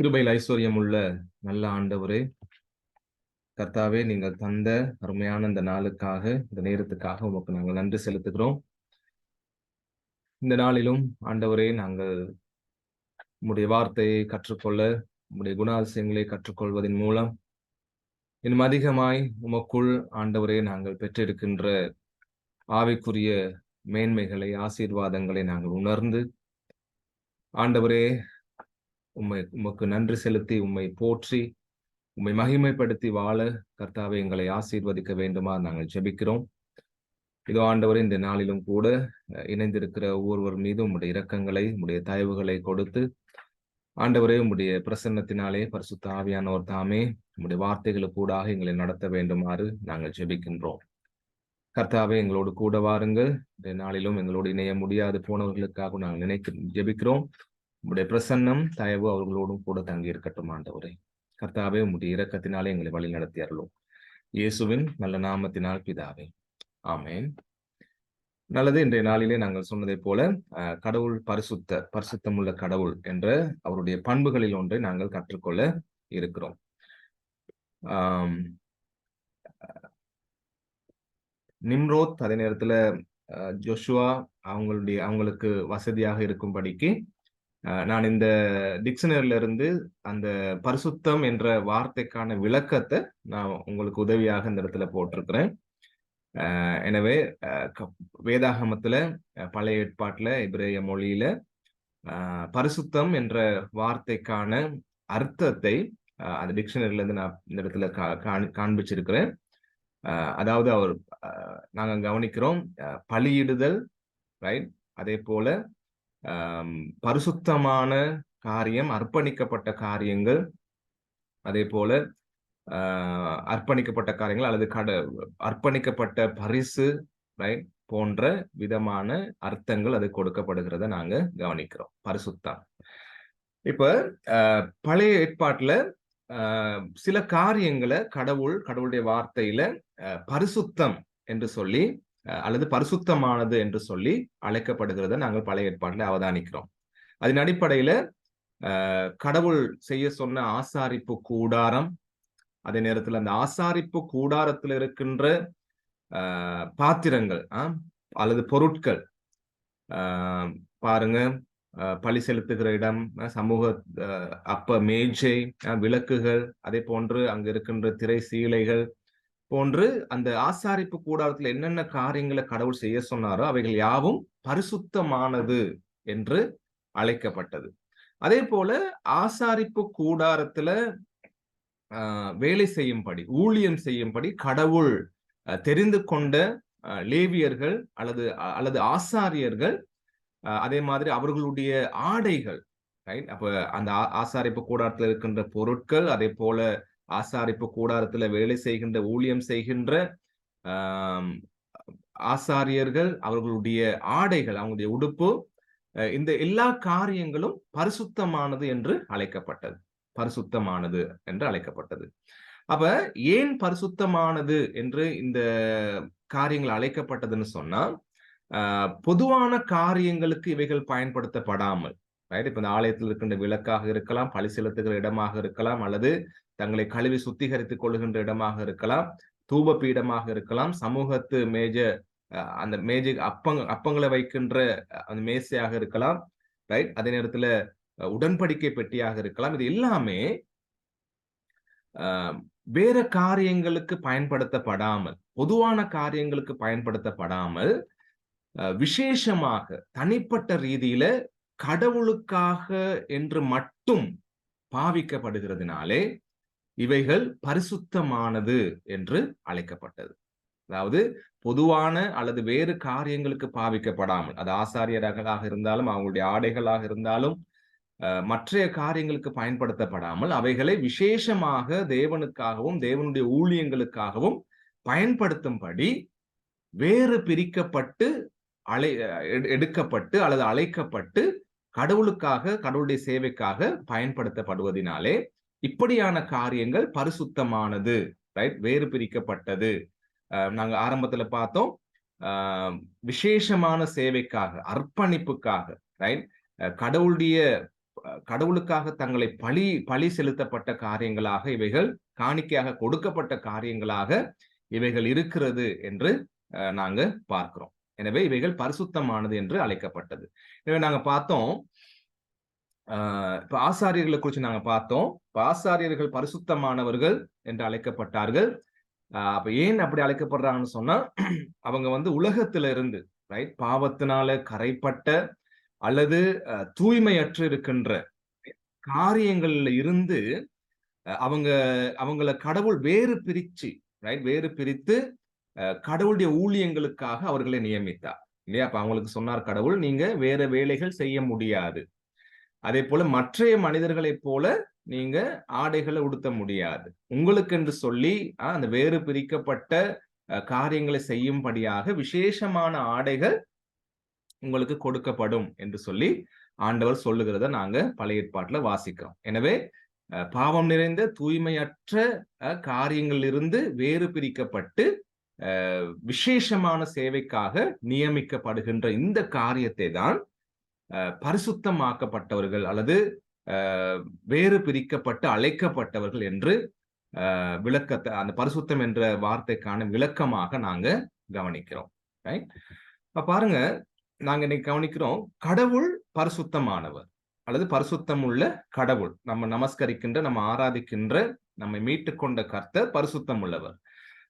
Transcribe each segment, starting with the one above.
கிருபையில் ஐஸ்வர்யம் உள்ள நல்ல ஆண்டவரே, கர்த்தாவே, நீங்கள் தந்த அருமையான இந்த நாளுக்காக, இந்த நேரத்துக்காக உமக்கு நாங்கள் நன்றி செலுத்துகிறோம். இந்த நாளிலும் ஆண்டவரே, நாங்கள் உம்முடைய வார்த்தையை கற்றுக்கொள்ள, உம்முடைய குணாதிசயங்களை கற்றுக்கொள்வதன் மூலம் இன்னும் அதிகமாய் உமக்குள் ஆண்டவரே நாங்கள் பெற்றிருக்கின்ற ஆவிக்குரிய மேன்மைகளை, ஆசீர்வாதங்களை நாங்கள் உணர்ந்து, ஆண்டவரே, உமக்கு நன்றி செலுத்தி, உம்மை போற்றி, உம்மை மகிமைப்படுத்தி வாழ கர்த்தாவே எங்களை ஆசீர்வதிக்க வேண்டுமா நாங்கள் ஜெபிக்கிறோம். இதோ ஆண்டவரே, இந்த நாளிலும் கூட இணைந்திருக்கிற ஒவ்வொருவர் மீதும் உம்முடைய இரக்கங்களை, உம்முடைய தயவுகளை கொடுத்து, ஆண்டவரே, உம்முடைய பிரசன்னத்தினாலே பரிசுத்த ஆவியானவர் தாமே உம்முடைய வார்த்தைகளுக்கூடாக எங்களை நடத்த வேண்டுமாறு நாங்கள் ஜெபிக்கின்றோம். கர்த்தாவே, எங்களோடு கூட வாருங்கள். இந்த நாளிலும் எங்களோடு இணைய முடியாது போனவர்களுக்காக நாங்கள் ஜெபிக்கிறோம். உம்முடைய பிரசன்னம், தயவு அவர்களோடும் கூட தங்கி இருக்கட்டும். ஆண்டவரே கர்த்தாவே, உம்முடைய இரக்கத்தினாலே எங்களை வழி நடத்தி அருளும். இயேசுவின் நல்ல நாமத்தினால் பிதாவே, ஆமேன். நல்லது. இன்றைய நாளிலே நாங்கள் சொன்னதை போல கடவுள் பரிசுத்தமுள்ள கடவுள் என்ற அவருடைய பண்புகளில் ஒன்றை நாங்கள் கற்றுக்கொள்ள இருக்கிறோம். நிம்ரோத் அதே நேரத்துல ஜோஷுவா அவங்களுக்கு வசதியாக இருக்கும்படிக்கு நான் இந்த டிக்ஷனரியில இருந்து அந்த பரிசுத்தம் என்ற வார்த்தைக்கான விளக்கத்தை நான் உங்களுக்கு உதவியாக இந்த இடத்துல போட்டிருக்கிறேன். எனவே வேதாகமத்துல, பழைய ஏற்பாட்டுல, எபிரேய மொழியில பரிசுத்தம் என்ற வார்த்தைக்கான அர்த்தத்தை அந்த டிக்ஷனரியில இருந்து நான் இந்த இடத்துல காண்பிச்சிருக்கிறேன். அதாவது நாங்க கவனிக்கிறோம், பலியிடுதல், ரைட்? அதே போல பரிசுத்தமான காரியம், அர்ப்பணிக்கப்பட்ட காரியங்கள், அதே போல அர்ப்பணிக்கப்பட்ட காரியங்கள் அல்லது அர்ப்பணிக்கப்பட்ட பரிசு, ரைட், போன்ற விதமான அர்த்தங்கள் அது கொடுக்கப்படுகிறத நாங்க கவனிக்கிறோம். பரிசுத்தம். இப்ப பழைய ஏற்பாட்டுல சில காரியங்களை கடவுளுடைய வார்த்தையில பரிசுத்தம் என்று சொல்லி அல்லது பரிசுத்தமானது என்று சொல்லி அழைக்கப்படுகிறத நாங்கள் பழைய ஏற்பாட்டில் அவதானிக்கிறோம். அதன் அடிப்படையில கடவுள் செய்ய சொன்ன ஆசாரிப்பு கூடாரம், அதே நேரத்தில் அந்த ஆசாரிப்பு கூடாரத்தில் இருக்கின்ற பாத்திரங்கள் அல்லது பொருட்கள், பாருங்க, பலி செலுத்துகிற இடம், சமூக அப்ப மேஜை, விளக்குகள், அதே போன்று அங்க இருக்கின்ற திரை சீலைகள் போன்று அந்த ஆசாரிப்பு கூடாரத்துல என்னென்ன காரியங்களை கடவுள் செய்ய சொன்னாரோ அவைகள் யாவும் பரிசுத்தமானது என்று அழைக்கப்பட்டது. அதே போல ஆசாரிப்பு கூடாரத்துல வேலை செய்யும்படி, ஊழியம் செய்யும்படி கடவுள் தெரிந்து கொண்ட லேவியர்கள் அல்லது ஆசாரியர்கள், அதே மாதிரி அவர்களுடைய ஆடைகள், ரைட்? அப்ப அந்த ஆசாரிப்பு கூடாரத்தில் இருக்கின்ற பொருட்கள், அதே போல ஆசாரிப்பு கூடாரத்துல வேலை செய்கின்ற, ஊழியம் செய்கின்ற ஆசாரியர்கள், அவர்களுடைய ஆடைகள், அவங்களுடைய உடுப்பு, இந்த எல்லா காரியங்களும் பரிசுத்தமானது என்று அழைக்கப்பட்டது. பரிசுத்தமானது என்று அழைக்கப்பட்டது. அப்ப ஏன் பரிசுத்தமானது என்று இந்த காரியங்கள் அழைக்கப்பட்டதுன்னு சொன்னா, பொதுவான காரியங்களுக்கு இவைகள் பயன்படுத்தப்படாமல், ரைட்? இப்ப இந்த ஆலயத்தில் இருக்கின்ற விளக்காக இருக்கலாம், பலி செலுத்துகிற இடமாக இருக்கலாம், அல்லது தங்களை கழுவி சுத்திகரித்துக் கொள்கின்ற இடமாக இருக்கலாம், தூப பீடமாக இருக்கலாம், சமூகத்து அந்த மேஜை அப்பங்களை வைக்கின்ற அந்த மேசையாக இருக்கலாம், ரைட்? அதே நேரத்துல உடன்படிக்கை பெட்டியாக இருக்கலாம். இது எல்லாமே வேற காரியங்களுக்கு பயன்படுத்தப்படாமல், பொதுவான காரியங்களுக்கு பயன்படுத்தப்படாமல், விசேஷமாக தனிப்பட்ட ரீதியில கடவுளுக்காக என்று மட்டும் பாவிக்கப்படுகிறதுனாலே இவைகள் பரிசுத்தமானது என்று அழைக்கப்பட்டது. அதாவது பொதுவான அல்லது வேறு காரியங்களுக்கு பாவிக்கப்படாமல், அது ஆசாரியர்களாக இருந்தாலும், அவங்களுடைய ஆடைகளாக இருந்தாலும், மற்ற காரியங்களுக்கு பயன்படுத்தப்படாமல், அவைகளை விசேஷமாக தேவனுக்காகவும் தேவனுடைய ஊழியங்களுக்காகவும் பயன்படுத்தும்படி வேறு பிரிக்கப்பட்டு எடுக்கப்பட்டு அல்லது அழைக்கப்பட்டு கடவுளுக்காக, கடவுளுடைய சேவைக்காக பயன்படுத்தப்படுவதனாலே இப்படியான காரியங்கள் பரிசுத்தமானது, ரைட்? வேறு பிரிக்கப்பட்டது. நாங்க ஆரம்பத்துல பார்த்தோம், விசேஷமான சேவைக்காக, அர்ப்பணிப்புக்காக, ரைட்? கடவுளுடைய கடவுளுக்காக தங்களை பழி செலுத்தப்பட்ட காரியங்களாக இவைகள், காணிக்கையாக கொடுக்கப்பட்ட காரியங்களாக இவைகள் இருக்கிறது என்று நாங்க பார்க்கிறோம். எனவே இவைகள் பரிசுத்தமானது என்று அழைக்கப்பட்டது. எனவே நாங்க பார்த்தோம், இப்ப ஆசாரியர்களை குறித்து நாங்க பார்த்தோம். ஆசாரியர்கள் பரிசுத்தமானவர்கள் என்று அழைக்கப்பட்டார்கள். அப்ப ஏன் அப்படி அழைக்கப்படுறாங்கன்னு சொன்னா, அவங்க உலகத்துல இருந்து, ரைட், பாவத்தினால கரைப்பட்ட அல்லது தூய்மையற்று இருக்கின்ற காரியங்கள்ல இருந்து அவங்கள கடவுள் வேறு பிரித்து கடவுளுடைய ஊழியங்களுக்காக அவர்களை நியமித்தார் இல்லையா? அப்ப அவங்களுக்கு சொன்னார் கடவுள், நீங்க வேற வேலைகள் செய்ய முடியாது. அதே போல மற்றைய மனிதர்களைப் போல நீங்க ஆடைகளை உடுத்த முடியாது. உங்களுக்கு என்று சொல்லி அந்த வேறு பிரிக்கப்பட்ட காரியங்களை செய்யும்படியாக விசேஷமான ஆடைகள் உங்களுக்கு கொடுக்கப்படும் என்று சொல்லி ஆண்டவர் சொல்லுகிறத நாங்க பழைய ஏற்பாட்டுல வாசிக்கிறோம். எனவே பாவம் நிறைந்த தூய்மையற்ற காரியங்களில் இருந்து வேறு பிரிக்கப்பட்டு விசேஷமான சேவைக்காக நியமிக்கப்படுகின்ற இந்த காரியத்தை தான் பரிசுத்தமாக்கப்பட்டவர்கள் அல்லது வேறு பிரிக்கப்பட்டு அழைக்கப்பட்டவர்கள் என்று விளக்கத்தை, அந்த பரிசுத்தம் என்ற வார்த்தைக்கான விளக்கமாக நாங்க கவனிக்கிறோம். பாருங்க, நாங்க இன்னைக்கு கவனிக்கிறோம், கடவுள் பரிசுத்தமானவர் அல்லது பரிசுத்தம் உள்ள கடவுள். நம்ம நமஸ்கரிக்கின்ற, நம்ம ஆராதிக்கின்ற, நம்மை மீட்டு கொண்ட கர்த்தர் பரிசுத்தம் உள்ளவர்.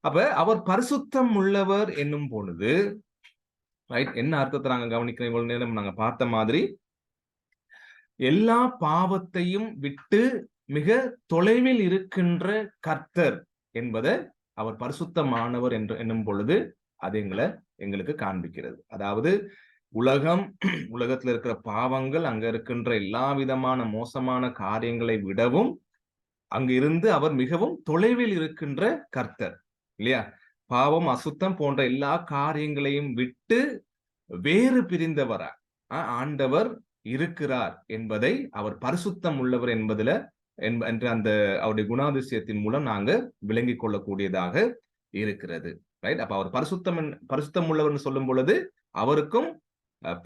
அப்ப அவர் பரிசுத்தம் உள்ளவர் என்னும் பொழுது, ரைட், என்ன அர்த்தத்தை நாங்க கவனிக்கிறோம்? இவ்வளவு நேரம் நாங்க பார்த்த மாதிரி, எல்லா பாவத்தையும் விட்டு மிக தொலைவில் இருக்கின்ற கர்த்தர் என்பதை அவர் பரிசுத்தமானவர் என்று என்னும் பொழுது அது எங்களுக்கு காண்பிக்கிறது. அதாவது உலகத்துல இருக்கிற பாவங்கள், அங்க இருக்கின்ற எல்லா விதமான மோசமான காரியங்களை விடவும் அங்கிருந்து அவர் மிகவும் தொலைவில் இருக்கின்ற கர்த்தர் இல்லையா? பாவம், அசுத்தம் போன்ற எல்லா காரியங்களையும் விட்டு வேறு பிரிந்தவரா ஆண்டவர் இருக்கிறார் என்பதை, அவர் பரிசுத்தம் உள்ளவர் என்பதுல என்ற அந்த அவருடைய குணாதிசயத்தின் மூலம் நாங்க விளங்கிக் கொள்ளக்கூடியதாக இருக்கிறது. ரைட்? அப்ப அவர் பரிசுத்தம் உள்ளவர் சொல்லும் பொழுது அவருக்கும்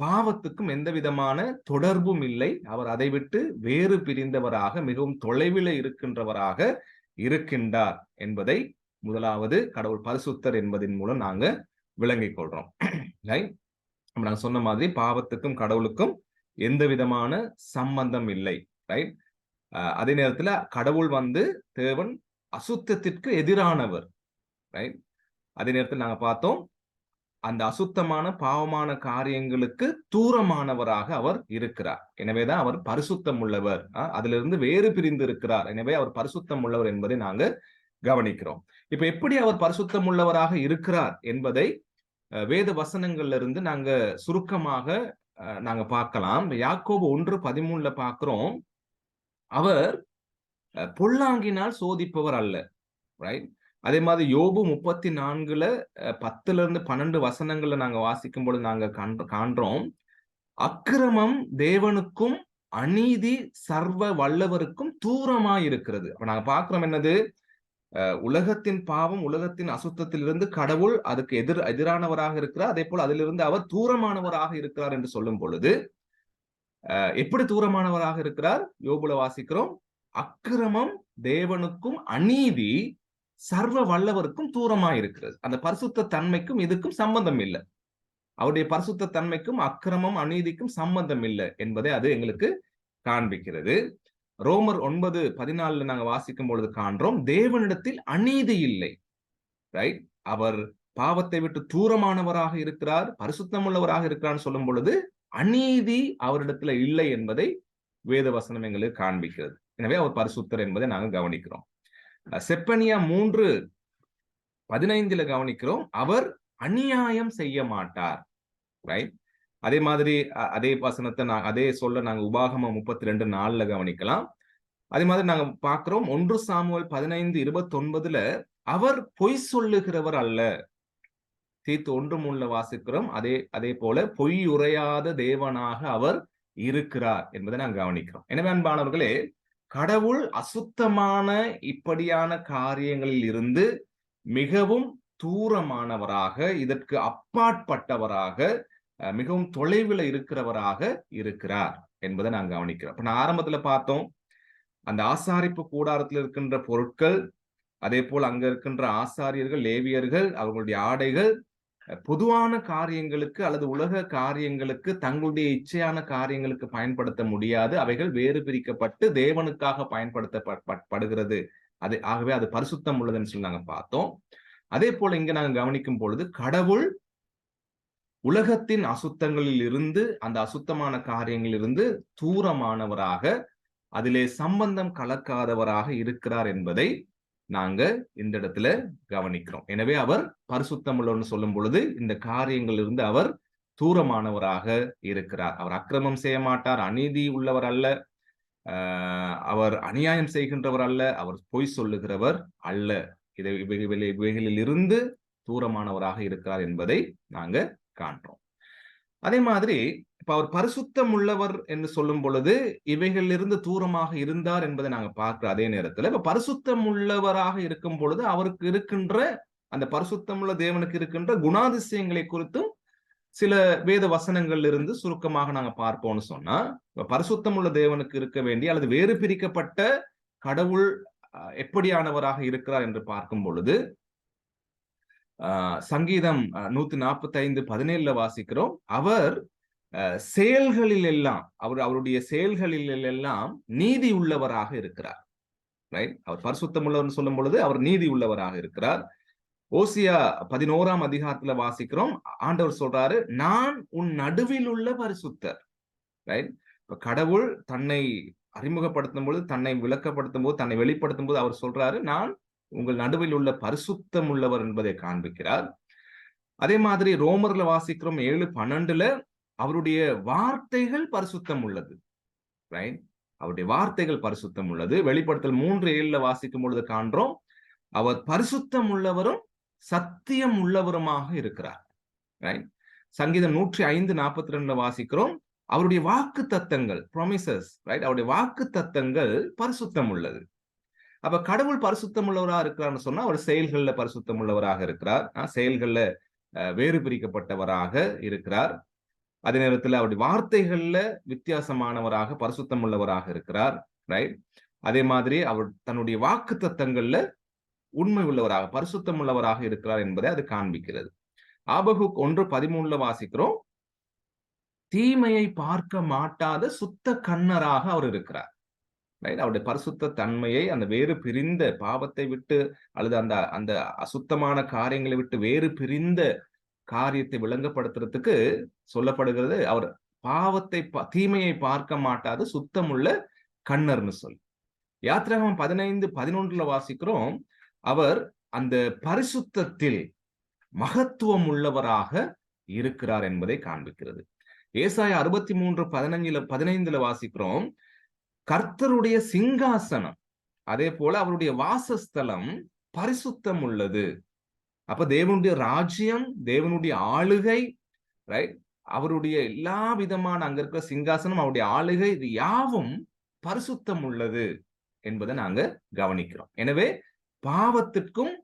பாவத்துக்கும் எந்த விதமான தொடர்பும் இல்லை. அவர் அதை விட்டு வேறு பிரிந்தவராக, மிகவும் தொலைவில் இருக்கின்றவராக இருக்கின்றார் என்பதை முதலாவது கடவுள் பரிசுத்தர் என்பதன் மூலம் நாங்க விளங்கிக் கொள்றோம். நாங்க சொன்ன மாதிரி பாவத்துக்கும் கடவுளுக்கும் எந்த விதமான சம்பந்தம் இல்லை. ரைட்? அதே நேரத்துல கடவுள் தேவன் அசுத்தத்திற்கு எதிரானவர். ரைட்? அதே நேரத்தில் நாங்க பார்த்தோம், அந்த அசுத்தமான பாவமான காரியங்களுக்கு தூரமானவராக அவர் இருக்கிறார். எனவேதான் அவர் பரிசுத்தம் உள்ளவர். அதிலிருந்து வேறு பிரிந்து இருக்கிறார். எனவே அவர் பரிசுத்தம் உள்ளவர் என்பதை நாங்க கவனிக்கிறோம். இப்ப எப்படி அவர் பரிசுத்தம் உள்ளவராக இருக்கிறார் என்பதை வேத வசனங்கள்ல இருந்து நாங்க சுருக்கமாக நாங்க பார்க்கலாம். யாக்கோபு 1:13 பார்க்கிறோம், அவர் பொல்லாங்கினால் சோதிப்பவர் அல்ல. ரைட்? அதே மாதிரி யோபு 34:10-12 வசனங்கள்ல நாங்க வாசிக்கும் பொழுது நாங்க காண்றோம், அக்கிரமம் தேவனுக்கும் அநீதி சர்வ வல்லவருக்கும் தூரமாய் இருக்கிறது. அப்ப நாங்க பார்க்கிறோம் என்னது? உலகத்தின் பாவம், உலகத்தின் அசுத்தத்திலிருந்து கடவுள் அதுக்கு எதிரானவராக இருக்கிறார். அதே போல அதிலிருந்து அவர் தூரமானவராக இருக்கிறார் என்று சொல்லும் பொழுது எப்படி தூரமானவராக இருக்கிறார்? யோபுல வாசிக்கிறோம், அக்கிரமம் தேவனுக்கும் அநீதி சர்வ வல்லவருக்கும் தூரமாய் இருக்கிறது. அந்த பரிசுத்த தன்மைக்கும் இதுக்கும் சம்பந்தம் இல்லை. அவருடைய பரிசுத்த தன்மைக்கும் அக்கிரமம் அநீதிக்கும் சம்பந்தம் இல்லை என்பதை அது எங்களுக்கு காண்பிக்கிறது. ரோமர் 9:14 நாங்க வாசிக்கும் பொழுது காண்றோம், தேவனிடத்தில் அநீதி இல்லை. ரைட்? அவர் பாவத்தை விட்டு தூரமானவராக இருக்கிறார், பரிசுத்தம் உள்ளவராக இருக்கிறார் சொல்லும் பொழுது அநீதி அவரிடத்துல இல்லை என்பதை வேத வசனம் எங்களுக்கு காண்பிக்கிறது. எனவே அவர் பரிசுத்தர் என்பதை நாங்க கவனிக்கிறோம். செப்பனியா 3:15 கவனிக்கிறோம், அவர் அநியாயம் செய்ய மாட்டார். ரைட்? அதே மாதிரி அதே வசனத்தை அதே சொல்ல நாங்க உபாகமம் 32:4 கவனிக்கலாம். அதே மாதிரி நாங்க பார்க்கிறோம் 1 சாமுவேல் 15:29 அவர் பொய் சொல்லுகிறவர் அல்ல. தீத்து 1:3 வாசிக்கிறோம், அதே போல பொய் உரையாத தேவனாக அவர் இருக்கிறார் என்பதை நாங்க கவனிக்கிறோம். எனவே அன்பானவர்களே, கடவுள் அசுத்தமான இப்படியான காரியங்களில் இருந்து மிகவும் தூரமானவராக, இதற்கு அப்பாற்பட்டவராக, மிகவும் தொலைவில் இருக்கிறவராக இருக்கிறார். என்பதை நாங்க கவனிக்கிறோம். இப்ப நான் ஆரம்பத்துல பார்த்தோம், அந்த ஆசாரிப்பு கூடாரத்தில் இருக்கின்ற பொருட்கள், அதே போல் அங்க இருக்கின்ற ஆசாரியர்கள், லேவியர்கள், அவர்களுடைய ஆடைகள் பொதுவான காரியங்களுக்கு அல்லது உலக காரியங்களுக்கு, தங்களுடைய இச்சையான காரியங்களுக்கு பயன்படுத்த முடியாது. அவைகள் வேறு பிரிக்கப்பட்டு தேவனுக்காக பயன்படுத்தப்படுகிறது. ஆகவே அது பரிசுத்தம் உள்ளதுன்னு சொல்லி நாங்க பார்த்தோம். அதே போல இங்க நாங்க கவனிக்கும் பொழுது, கடவுள் உலகத்தின் அசுத்தங்களில் இருந்து, அந்த அசுத்தமான காரியங்களில் இருந்து தூரமானவராக, அதிலே சம்பந்தம் கலக்காதவராக இருக்கிறார் என்பதை நாங்க இந்த இடத்துல கவனிக்கிறோம். எனவே அவர் பரிசுத்தம் உள்ளவர்னு சொல்லும் பொழுது இந்த காரியங்கள் இருந்து அவர் தூரமானவராக இருக்கிறார். அவர் அக்கிரமம் செய்ய மாட்டார், அநீதி உள்ளவர் அல்ல, அவர் அநியாயம் செய்கின்றவர் அல்ல, அவர் பொய் சொல்லுகிறவர் அல்ல. இவைகளில் இருந்து தூரமானவராக இருக்கிறார் என்பதை நாங்க காண்றோம். அதே மாதிரி இப்ப அவர் பரிசுத்தம் உள்ளவர் என்று சொல்லும் பொழுது இவைகளிலிருந்து தூரமாக இருந்தார் என்பதை நாங்க பார்க்கிற அதே நேரத்தில் இப்ப பரிசுத்தம் உள்ளவராக இருக்கும் பொழுது அவருக்கு இருக்கின்ற அந்த பரிசுத்தம் உள்ள தேவனுக்கு இருக்கின்ற குணாதிசயங்களை குறித்தும் சில வேத வசனங்கள்ல இருந்து சுருக்கமாக நாங்க பார்ப்போம்னு சொன்னா, பரிசுத்தம் உள்ள தேவனுக்கு இருக்க வேண்டிய அல்லது வேறு பிரிக்கப்பட்ட கடவுள் எப்படியானவராக இருக்கிறார் என்று பார்க்கும் பொழுது சங்கீதம் 145:17 வாசிக்கிறோம். அவர் செயல்களில் எல்லாம் அவருடைய செயல்களில் எல்லாம் நீதி உள்ளவராக இருக்கிறார். ரைட்? அவர் பரிசுத்தம் உள்ளவர் சொல்லும் பொழுது அவர் நீதி உள்ளவராக இருக்கிறார். ஓசியா 11ஆம் அதிகாரத்துல வாசிக்கிறோம். ஆண்டவர் சொல்றாரு, நான் உன் நடுவில் உள்ள பரிசுத்தர். ரைட்? இப்ப கடவுள் தன்னை அறிமுகப்படுத்தும் பொழுது, தன்னை விளக்கப்படுத்தும் போது, தன்னை வெளிப்படுத்தும் போது அவர் சொல்றாரு, நான் உங்கள் நடுவில் உள்ள பரிசுத்தம் உள்ளவர் என்பதை காண்பிக்கிறார். அதே மாதிரி ரோமர்ல வாசிக்கிறோம் 7:12 அவருடைய வார்த்தைகள் பரிசுத்தம் உள்ளது. ரைட்? அவருடைய வார்த்தைகள் பரிசுத்தம் உள்ளது. வெளிப்படுத்தல் 3:7 வாசிக்கும் பொழுது காண்றோம், அவர் பரிசுத்தம் உள்ளவரும் சத்தியம் உள்ளவருமாக இருக்கிறார். ரைட்? சங்கீதம் 105:42 வாசிக்கிறோம், அவருடைய வாக்கு தத்தங்கள் ப்ராமிசஸ், ரைட்? அவருடைய வாக்கு தத்தங்கள் பரிசுத்தம் உள்ளது. அப்ப கடவுள் பரிசுத்தம் உள்ளவராக இருக்கிறார்னு சொன்னா அவர் செயல்கள்ல பரிசுத்தம் உள்ளவராக இருக்கிறார். செயல்கள்ல வேறு பிரிக்கப்பட்டவராக இருக்கிறார். அதே நேரத்தில் அவருடைய வார்த்தைகள்ல வித்தியாசமானவராக பரிசுத்தம் உள்ளவராக இருக்கிறார். ரைட்? அதே மாதிரி அவர் தன்னுடைய வாக்கு தத்தங்கள்ல உண்மை உள்ளவராக பரிசுத்தம் உள்ளவராக இருக்கிறார் என்பதை அது காண்பிக்கிறது. ஆபகுக் 1:13 வாசிக்கிறோம், தீமையை பார்க்க மாட்டாத சுத்த கண்ணராக அவர் இருக்கிறார். அவருடைய பரிசுத்த தன்மையை அந்த வேறு பிரிந்த பாவத்தை விட்டு அல்லது அந்த அந்த அசுத்தமான காரியங்களை விட்டு வேறு பிரிந்த காரியத்தை விளங்கப்படுத்துறதுக்கு சொல்லப்படுகிறது. அவர் பாவத்தை தீமையை பார்க்க மாட்டாத சுத்தமுள்ள கண்ணர்னு சொல்லி. யாத்திராகமம் 15:11 வாசிக்கிறோம், அவர் அந்த பரிசுத்தத்தில் மகத்துவம் உள்ளவராக இருக்கிறார் என்பதை காண்பிக்கிறது. ஏசாயா 63:15 வாசிக்கிறோம், கர்த்தருடைய சிங்காசனம் அதே போல அவருடைய வாசஸ்தலம் பரிசுத்தம் உள்ளது. அப்ப தேவனுடைய ராஜ்யம், தேவனுடைய ஆளுகை, ரைட்? அவருடைய எல்லா விதமான அங்க இருக்கிற சிங்காசனம், அவருடைய ஆளுகை, இது யாவும் பரிசுத்தம் உள்ளது என்பதை நாங்க கவனிக்கிறோம். எனவே பாவத்திற்கும்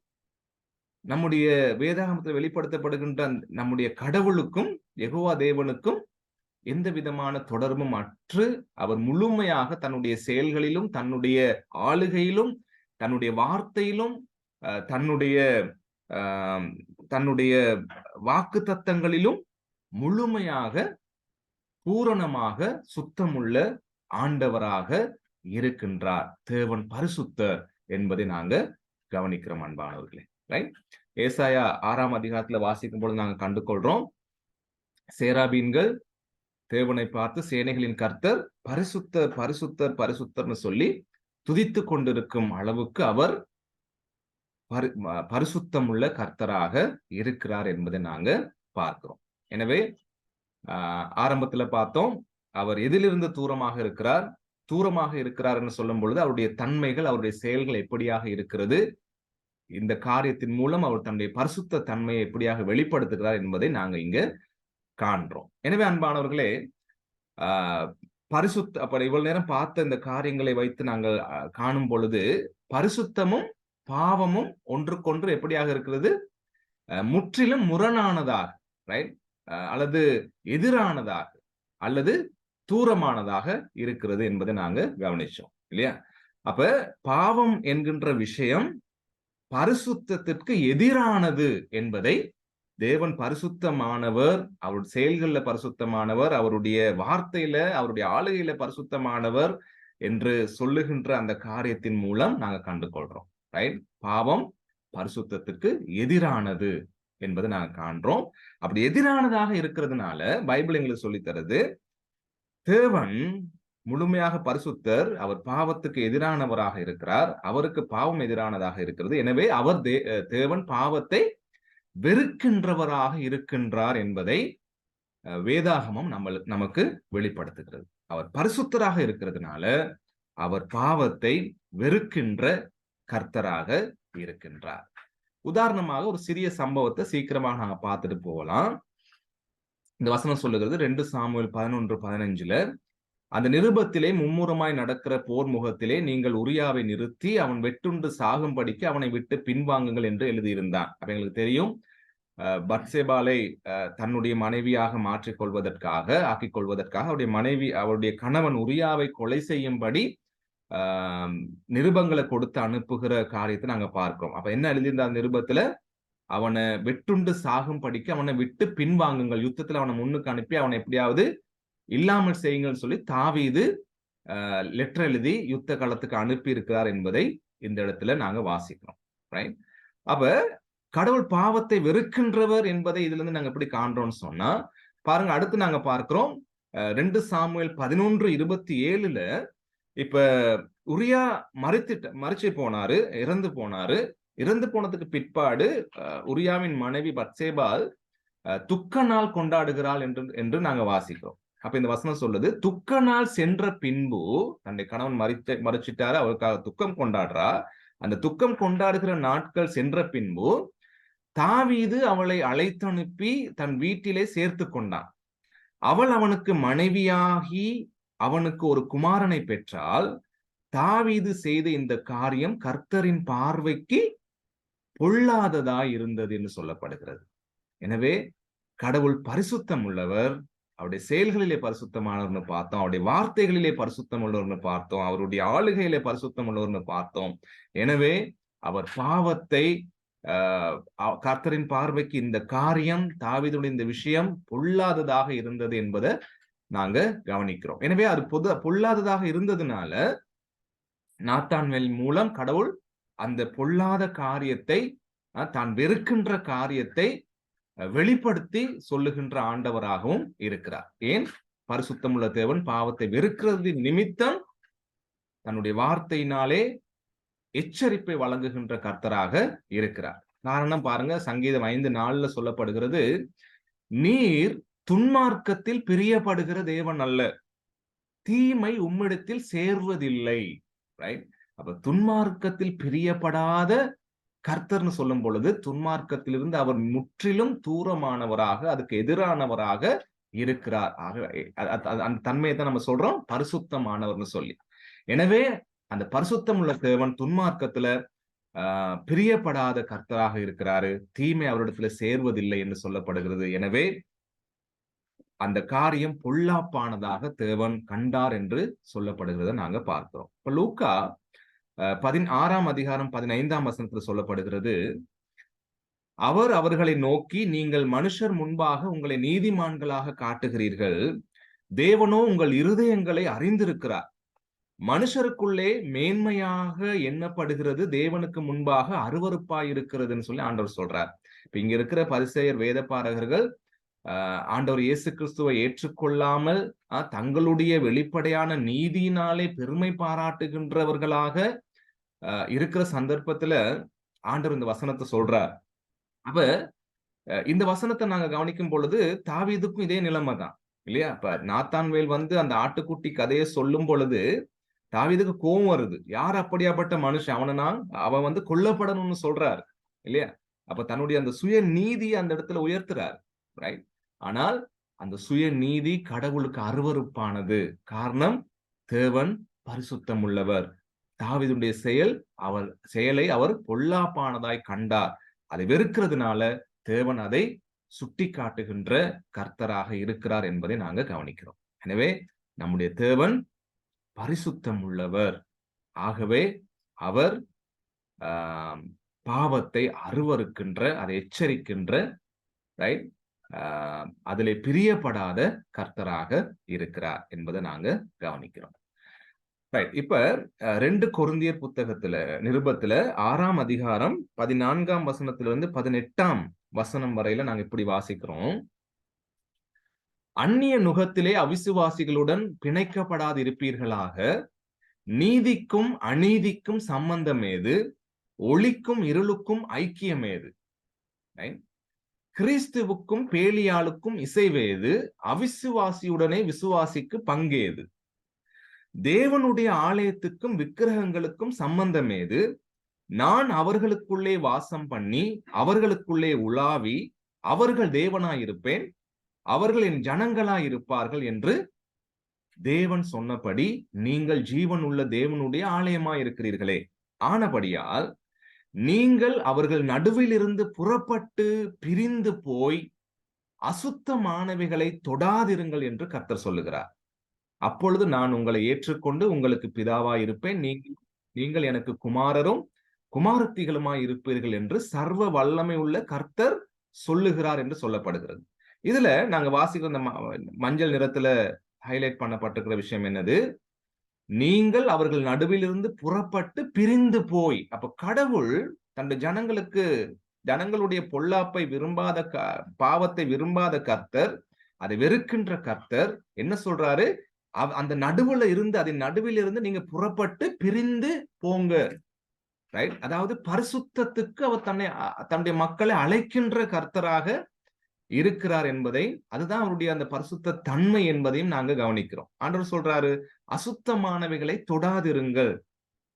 நம்முடைய வேதாகமத்தில் வெளிப்படுத்தப்படுகின்ற நம்முடைய கடவுளுக்கும் யெகோவா தேவனுக்கும் எந்த விதமான தொடர்பும் அற்று அவர் முழுமையாக தன்னுடைய செயல்களிலும், தன்னுடைய ஆளுகையிலும், தன்னுடைய வார்த்தையிலும், தன்னுடைய வாக்கு தத்தங்களிலும் முழுமையாக பூரணமாக சுத்தமுள்ள ஆண்டவராக இருக்கின்றார். தேவன் பரிசுத்தர் என்பதை நாங்க கவனிக்கிறோம் அன்பானவர்களே. ரைட்? ஏசாயா 6ஆம் அதிகாரத்துல வாசிக்கும் பொழுது நாங்க கண்டுகொள்றோம், சேராபீன்கள் தேவனை பார்த்து சேனைகளின் கர்த்தர் பரிசுத்தர் பரிசுத்தர் பரிசுத்தர்னு சொல்லி துதித்து கொண்டிருக்கும் அளவுக்கு அவர் பரிசுத்தம் உள்ள கர்த்தராக இருக்கிறார் என்பதை நாங்க பார்க்கிறோம். எனவே ஆரம்பத்துல பார்த்தோம், அவர் எதிலிருந்து தூரமாக இருக்கிறார், தூரமாக இருக்கிறார் என்று சொல்லும் பொழுது அவருடைய தன்மைகள், அவருடைய செயல்கள் எப்படியாக இருக்கிறது, இந்த காரியத்தின் மூலம் அவர் தன்னுடைய பரிசுத்த தன்மையை எப்படியாக வெளிப்படுத்துகிறார் என்பதை நாங்க இங்க காண்றோம். எனவே அன்பானவர்களே, அப்ப இவ்வளவு நேரம் பார்த்த இந்த காரியங்களை வைத்து நாங்கள் காணும் பொழுது பரிசுத்தமும் பாவமும் ஒன்றுக்கொன்று எப்படியாக இருக்கிறது, முற்றிலும் முரணானதாக, ரைட்? அல்லது எதிரானதாக அல்லது தூரமானதாக இருக்கிறது என்பதை நாங்க கவனிச்சோம் இல்லையா? அப்ப பாவம் என்கின்ற விஷயம் பரிசுத்தத்திற்கு எதிரானது என்பதை தேவன் பரிசுத்தமானவர், அவருடைய செயல்கள்ல பரிசுத்தமானவர், அவருடைய வார்த்தையில, அவருடைய ஆளுகையில பரிசுத்தமானவர் என்று சொல்லுகின்ற அந்த காரியத்தின் மூலம் நாங்க கண்டு கொள்றோம். ரைட்? பாவம் பரிசுத்தத்திற்கு எதிரானது என்பதை நாங்க காண்றோம். அப்படி எதிரானதாக இருக்கிறதுனால பைபிள் எங்களுக்கு சொல்லித் தருது, தேவன் முழுமையாக பரிசுத்தர், அவர் பாவத்துக்கு எதிரானவராக இருக்கிறார், அவருக்கு பாவம் எதிரானதாக இருக்கிறது. எனவே அவர் தேவன் பாவத்தை வெறுக்கின்றவராக இருக்கின்றார் என்பதை வேதாகமம் நமக்கு வெளிப்படுத்துகிறது. அவர் பரிசுத்தராக இருக்கிறதுனால அவர் பாவத்தை வெறுக்கின்ற கர்த்தராக இருக்கின்றார். உதாரணமாக ஒரு சிறிய சம்பவத்தை சீக்கிரமாக நாங்க பார்த்துட்டு போகலாம். இந்த வசனம் சொல்லுகிறது 2 சாமுவேல் 11:15, அந்த நிருபத்திலே மும்முரமாய் நடக்கிற போர் முகத்திலே நீங்கள் உரியாவை நிறுத்தி அவன் வெட்டுண்டு சாகும்படிக்கு அவனை விட்டு பின்வாங்குங்கள் என்று எழுதியிருந்தான். அப்ப எங்களுக்கு தெரியும், பத்சேபாலை தன்னுடைய மனைவியாக ஆக்கிக் கொள்வதற்காக அவருடைய கணவன் உரியாவை கொலை செய்யும்படி நிருபங்களை கொடுத்து அனுப்புகிற காரியத்தை நாங்க பார்க்கிறோம். அப்ப என்ன எழுதியிருந்த அந்த நிருபத்துல, அவனை வெட்டுண்டு சாகும்படிக்கு அவனை விட்டு பின்வாங்குங்கள், யுத்தத்துல அவனை முன்னுக்கு அனுப்பி அவனை எப்படியாவது இல்லாமல் செய்யுங்கள் சொல்லி தாவீது லெட்டர் எழுதி யுத்த களத்துக்கு அனுப்பி இருக்கிறார் என்பதை இந்த இடத்துல நாங்க வாசிக்கிறோம். ரைட்? அப்ப கடவுள் பாவத்தை வெறுக்கின்றவர் என்பதை இதுல இருந்து நாங்க எப்படி காண்றோம்னு சொன்னா, பாருங்க, அடுத்து நாங்க பார்க்கிறோம் 2 சாமுவேல் 11:27, இப்ப உரியா மரிச்சு போனாரு, இறந்து போனாரு. இறந்து போனதுக்கு பிற்பாடு உரியாவின் மனைவி பத்சேபால் துக்க நாள் கொண்டாடுகிறாள் என்று நாங்க வாசிக்கிறோம். அப்ப இந்த வசனம் சொல்லுது, துக்க நாள் சென்ற பின்பு, தன்னுடைய கணவன் மறிச்சிட்டாரு, அவருக்காக துக்கம் கொண்டாடுறா. அந்த துக்கம் கொண்டாடுகிற நாட்கள் சென்ற பின்பு தாவீது அவளை அழைத்தனுப்பி தன் வீட்டிலே சேர்த்து கொண்டான். அவள் அவனுக்கு மனைவியாகி அவனுக்கு ஒரு குமாரனை பெற்றால், தாவீது செய்த இந்த காரியம் கர்த்தரின் பார்வைக்கு பொல்லாததாய் இருந்தது என்று சொல்லப்படுகிறது. எனவே கடவுள் பரிசுத்தம் உள்ளவர், அவருடைய செயல்களிலே பரிசுத்தமானவர்னு பார்த்தோம், அவருடைய வார்த்தைகளிலே பரிசுத்தம் உள்ளவர்னு பார்த்தோம், அவருடைய ஆளுகையிலே பரிசுத்தம் உள்ளவர்னு பார்த்தோம். எனவே அவர் பாவத்தை கர்த்தரின் பார்வைக்கு இந்த காரியம், தாவீதுடைய இந்த விஷயம் பொல்லாததாக இருந்தது என்பதை நாங்க கவனிக்கிறோம். எனவே அது பொல்லாததாக இருந்ததுனால நாத்தான்வேல் மூலம் கடவுள் அந்த பொல்லாத காரியத்தை, தான் வெறுக்கின்ற காரியத்தை வெளிப்படுத்தி சொல்லுகின்ற ஆண்டவராகவும் இருக்கிறார். ஏன்? பரிசுத்தமுள்ள தேவன் பாவத்தை வெறுக்கிறது நிமித்தம் தன்னுடைய வார்த்தையினாலே எச்சரிப்பை வழங்குகின்ற கர்த்தராக இருக்கிறார். காரணம் பாருங்க, சங்கீதம் 5:4 சொல்லப்படுகிறது, நீர் துன்மார்க்கத்தில் பிரியப்படுகிற தேவன் அல்ல, தீமை உம்மிடத்தில் சேர்வதில்லை. ரைட்? அப்ப துன்மார்க்கத்தில் பிரியப்படாத கர்த்தர்னு சொல்லும் பொழுது துன்மார்க்கத்திலிருந்து அவர் முற்றிலும் தூரமானவராக, அதுக்கு எதிரானவராக இருக்கிறார். அந்த தன்மையை தான் நம்ம சொல்றோம் பரிசுத்தமானவர்னு சொல்லி. எனவே அந்த பரிசுத்தம் உள்ள தேவன் துன்மார்க்கத்துல பிரியப்படாத கர்த்தராக இருக்கிறாரு, தீமை அவரிடத்துல சேர்வதில்லை என்று சொல்லப்படுகிறது. எனவே அந்த காரியம் பொல்லாப்பானதாக தேவன் கண்டார் என்று சொல்லப்படுகிறத நாங்க பார்க்கிறோம். இப்ப லூக்கா 16:15 சொல்லப்படுகிறது, அவர் அவர்களை நோக்கி, நீங்கள் மனுஷர் முன்பாக உங்களை நீதிமான்களாக காட்டுகிறீர்கள், தேவனோ உங்கள் இருதயங்களை அறிந்திருக்கிறார். மனுஷருக்குள்ளே மேன்மையாக எண்ணப்படுகிறது, தேவனுக்கு முன்பாக அருவருப்பாய் இருக்கிறதுன்னு சொல்லி ஆண்டவர் சொல்றார். இப்ப இங்க இருக்கிற பரிசேயர் வேதபாரகர்கள் ஆண்டவர் இயேசு கிறிஸ்துவை ஏற்றுக்கொள்ளாமல் தங்களுடைய வெளிப்படையான நீதியினாலே பெருமை பாராட்டுகின்றவர்களாக இருக்கிற சந்தர்ப்பத்துல ஆண்டவர் இந்த வசனத்தை சொல்றார். அப்ப இந்த வசனத்தை நாங்க கவனிக்கும் பொழுது தாவீதுக்கும் இதே நிலைமை தான் இல்லையா? இப்ப நாத்தான்வேல் அந்த ஆட்டுக்குட்டி கதையை சொல்லும் பொழுது தாவீதுக்கு கோபம் வருது. யார் அப்படியாப்பட்ட மனுஷன், அவன் கொல்லப்படணும்னு சொல்றாரு இல்லையா? அப்ப தன்னுடைய அந்த சுய நீதியை அந்த இடத்துல உயர்த்துறார். ரைட்? ஆனால் அந்த சுய நீதி கடவுளுக்கு அருவருப்பானது. காரணம், தேவன் பரிசுத்தம் உள்ளவர். தாவீதுடைய செயலை அவர் பொல்லாப்பானதாய் கண்டார். அதை வெறுக்கிறதுனால தேவன் அதை சுட்டி காட்டுகின்ற கர்த்தராக இருக்கிறார் என்பதை நாங்க கவனிக்கிறோம். எனவே நம்முடைய தேவன் பரிசுத்தம் உள்ளவர். ஆகவே அவர் பாவத்தை அருவருக்கின்ற, அதை எச்சரிக்கின்ற, ரைட், அதிலே பிரியப்படாத கர்த்தராக இருக்கிறார் என்பதை நாங்க கவனிக்கிறோம். ரைட். இப்ப 2 கொரிந்தியர் புத்தகத்துல, நிருபத்துல 6ஆம் அதிகாரம் 14ஆம் வசனத்திலிருந்து 18ஆம் வசனம் வரையில நாங்க இப்படி வாசிக்கிறோம். அந்நிய நுகத்திலே அவிசுவாசிகளுடன் பிணைக்கப்படாதிருப்பீர்களாக. நீதிக்கும் அநீதிக்கும் சம்பந்தம் ஏது? ஒளிக்கும் இருளுக்கும் ஐக்கியம் ஏது? கிறிஸ்துவுக்கும் பேலியாளுக்கும் இசைவேது? அவிசுவாசியுடனே விசுவாசிக்கு பங்கேது? தேவனுடைய ஆலயத்துக்கும் விக்கிரகங்களுக்கும் சம்பந்தம் ஏது? நான் அவர்களுக்குள்ளே வாசம் பண்ணி அவர்களுக்குள்ளே உலாவி அவர்கள் தேவனாயிருப்பேன், அவர்கள் என் ஜனங்களாயிருப்பார்கள் என்று தேவன் சொன்னபடி நீங்கள் ஜீவன் உள்ள தேவனுடைய ஆலயமாயிருக்கிறீர்களே. ஆனபடியால் நீங்கள் அவர்கள் நடுவில் இருந்து புறப்பட்டு பிரிந்து போய் அசுத்தமானவைகளை தொடாதிருங்கள் என்று கர்த்தர் சொல்லுகிறார். அப்பொழுது நான் உங்களை ஏற்றுக்கொண்டு உங்களுக்கு பிதாவாய் இருப்பேன், நீங்கள் எனக்கு குமாரரும் குமாரத்திகளுமாய் இருப்பீர்கள் என்று சர்வ வல்லமை உள்ள கர்த்தர் சொல்லுகிறார் என்று சொல்லப்படுகிறது. இதுல நாங்க வாசிக்கிற இந்த மஞ்சள் நிறத்துல ஹைலைட் பண்ணப்பட்டிருக்கிற விஷயம் என்னது? நீங்கள் அவர்கள் நடுவிலிருந்து புறப்பட்டு பிரிந்து போய். அப்ப கடவுள் தன்னுடைய ஜனங்களுடைய பொல்லாப்பை விரும்பாத, பாவத்தை விரும்பாத கர்த்தர், அதை வெறுக்கின்ற கர்த்தர் என்ன சொல்றாரு? அந்த நடுவுல இருந்து, அதன் நடுவில் இருந்து நீங்க புறப்பட்டு பிரிந்து போங்க. ரைட். அதாவது பரிசுத்தத்துக்கு அவர் தன்னுடைய மக்களை அழைக்கின்ற கர்த்தராக இருக்கிறார் என்பதை, அதுதான் அவருடைய அந்த பரிசுத்த தன்மை என்பதையும் நாங்க கவனிக்கிறோம். ஆண்டவர் சொல்றாரு, அசுத்தமானவைகளை தொடாதிருங்கள்.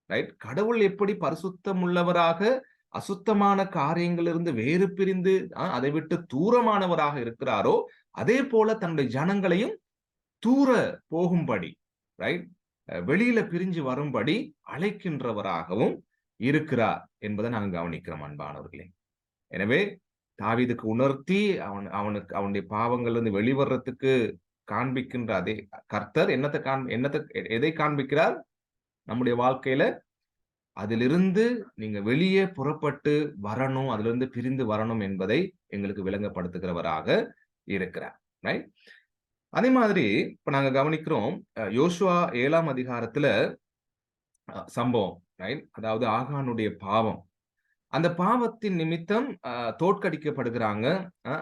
ரைட். கடவுள் எப்படி பரிசுத்தம் உள்ளவராக அசுத்தமான காரியங்களிலிருந்து வேறு பிரிந்து அதை விட்டு தூரமானவராக இருக்கிறாரோ, அதே போல தன்னுடைய ஜனங்களையும் தூர போகும்படி, ரைட், வெளியில பிரிஞ்சு வரும்படி அழைக்கின்றவராகவும் இருக்கிறார் என்பதை நாங்கள் கவனிக்கிறோம் அன்பானவர்களே. எனவே தாவீதுக்கு உணர்த்தி அவனுடைய பாவங்கள்ல இருந்து வெளிவரத்துக்கு காண்பிக்கின்ற அதே கர்த்தர் எதை காண்பிக்கிறார்? நம்முடைய வாழ்க்கையில அதிலிருந்து நீங்க வெளியே புறப்பட்டு வரணும், அதிலிருந்து பிரிந்து வரணும் என்பதை எங்களுக்கு விளங்கப்படுத்துகிறவராக இருக்கிறார். ரைட். அதே மாதிரி இப்ப நாங்க கவனிக்கிறோம், யோசுவா 7ஆம் அதிகாரத்துல சம்பவம், ரைட், அதாவது ஆகானுடைய பாவம். அந்த பாவத்தின் நிமித்தம் தோற்கடிக்கப்படுகிறாங்க.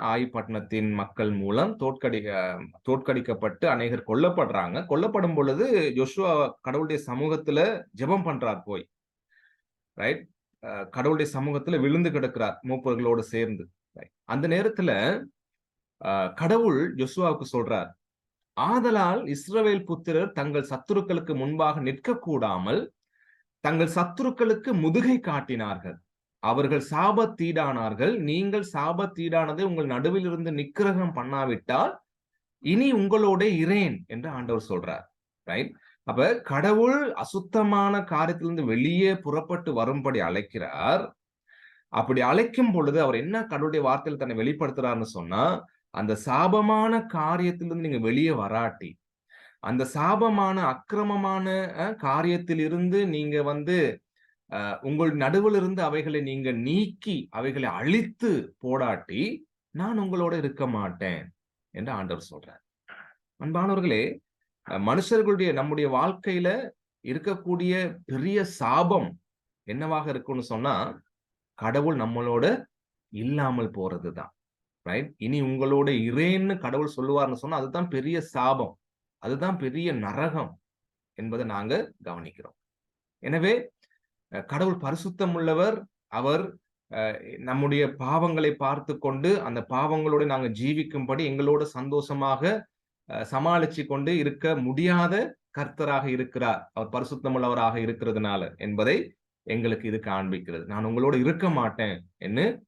ஆயி பட்டணத்தின் மக்கள் மூலம் தோற்கடிக்கப்பட்டு அநேகர் கொல்லப்படுறாங்க. கொல்லப்படும் பொழுது யோசுவா கடவுளுடைய சமூகத்துல ஜெபம் பண்றார் போய். ரைட். கடவுளுடைய சமூகத்துல விழுந்து கிடக்கிறார் மூப்பர்களோடு சேர்ந்து. அந்த நேரத்துல கடவுள் யோசுவாவுக்கு சொல்றார், ஆதலால் இஸ்ரவேல் புத்திரர் தங்கள் சத்துருக்களுக்கு முன்பாக நிற்க கூடாமல் தங்கள் சத்துருக்களுக்கு முதுகை காட்டினார்கள், அவர்கள் சாபத்தீடானார்கள். நீங்கள் சாபத்தீடானதை உங்கள் நடுவில் இருந்து நிக்கிரகம் பண்ணாவிட்டால் இனி உங்களோட இரேன் என்று ஆண்டவர் சொல்றார். ரைட். அப்ப கடவுள் அசுத்தமான காரியத்திலிருந்து வெளியே புறப்பட்டு வரும்படி அழைக்கிறார். அப்படி அழைக்கும் பொழுது அவர் என்ன கடவுளுடைய வார்த்தையில் தன்னை வெளிப்படுத்துறாருன்னு சொன்னா, அந்த சாபமான காரியத்திலிருந்து நீங்க வெளியே வராட்டி, அந்த சாபமான அக்கிரமமான காரியத்தில் இருந்து நீங்க உங்கள் நடுவில் இருந்து அவைகளை நீங்க நீக்கி அவைகளை அழித்து போடாட்டி நான் உங்களோட இருக்க மாட்டேன் என்று ஆண்டவர் சொல்றார். அன்பானவர்களே, மனுஷர்களுடைய நம்முடைய வாழ்க்கையில இருக்கக்கூடிய பெரிய சாபம் என்னவாக இருக்குன்னு சொன்னா, கடவுள் நம்மளோட இல்லாமல் போறதுதான். ரைட். இனி உங்களோட இரேன்னு கடவுள் சொல்லுவார்னு சொன்னா அதுதான் பெரிய சாபம், அதுதான் பெரிய நரகம் என்பதை நாங்க கவனிக்கிறோம். எனவே கடவுள் பரிசுத்தம் உள்ளவர். அவர் நம்முடைய பாவங்களை பார்த்து கொண்டு அந்த பாவங்களோடு நாங்க ஜீவிக்கும்படி எங்களோட சந்தோஷமாக சமாளிச்சு கொண்டு இருக்க முடியாத கர்த்தராக இருக்கிறார். அவர் பரிசுத்தம் உள்ளவராக இருக்கிறதுனால என்பதை எங்களுக்கு இது காண்பிக்கிறது. நான் உங்களோட இருக்க மாட்டேன்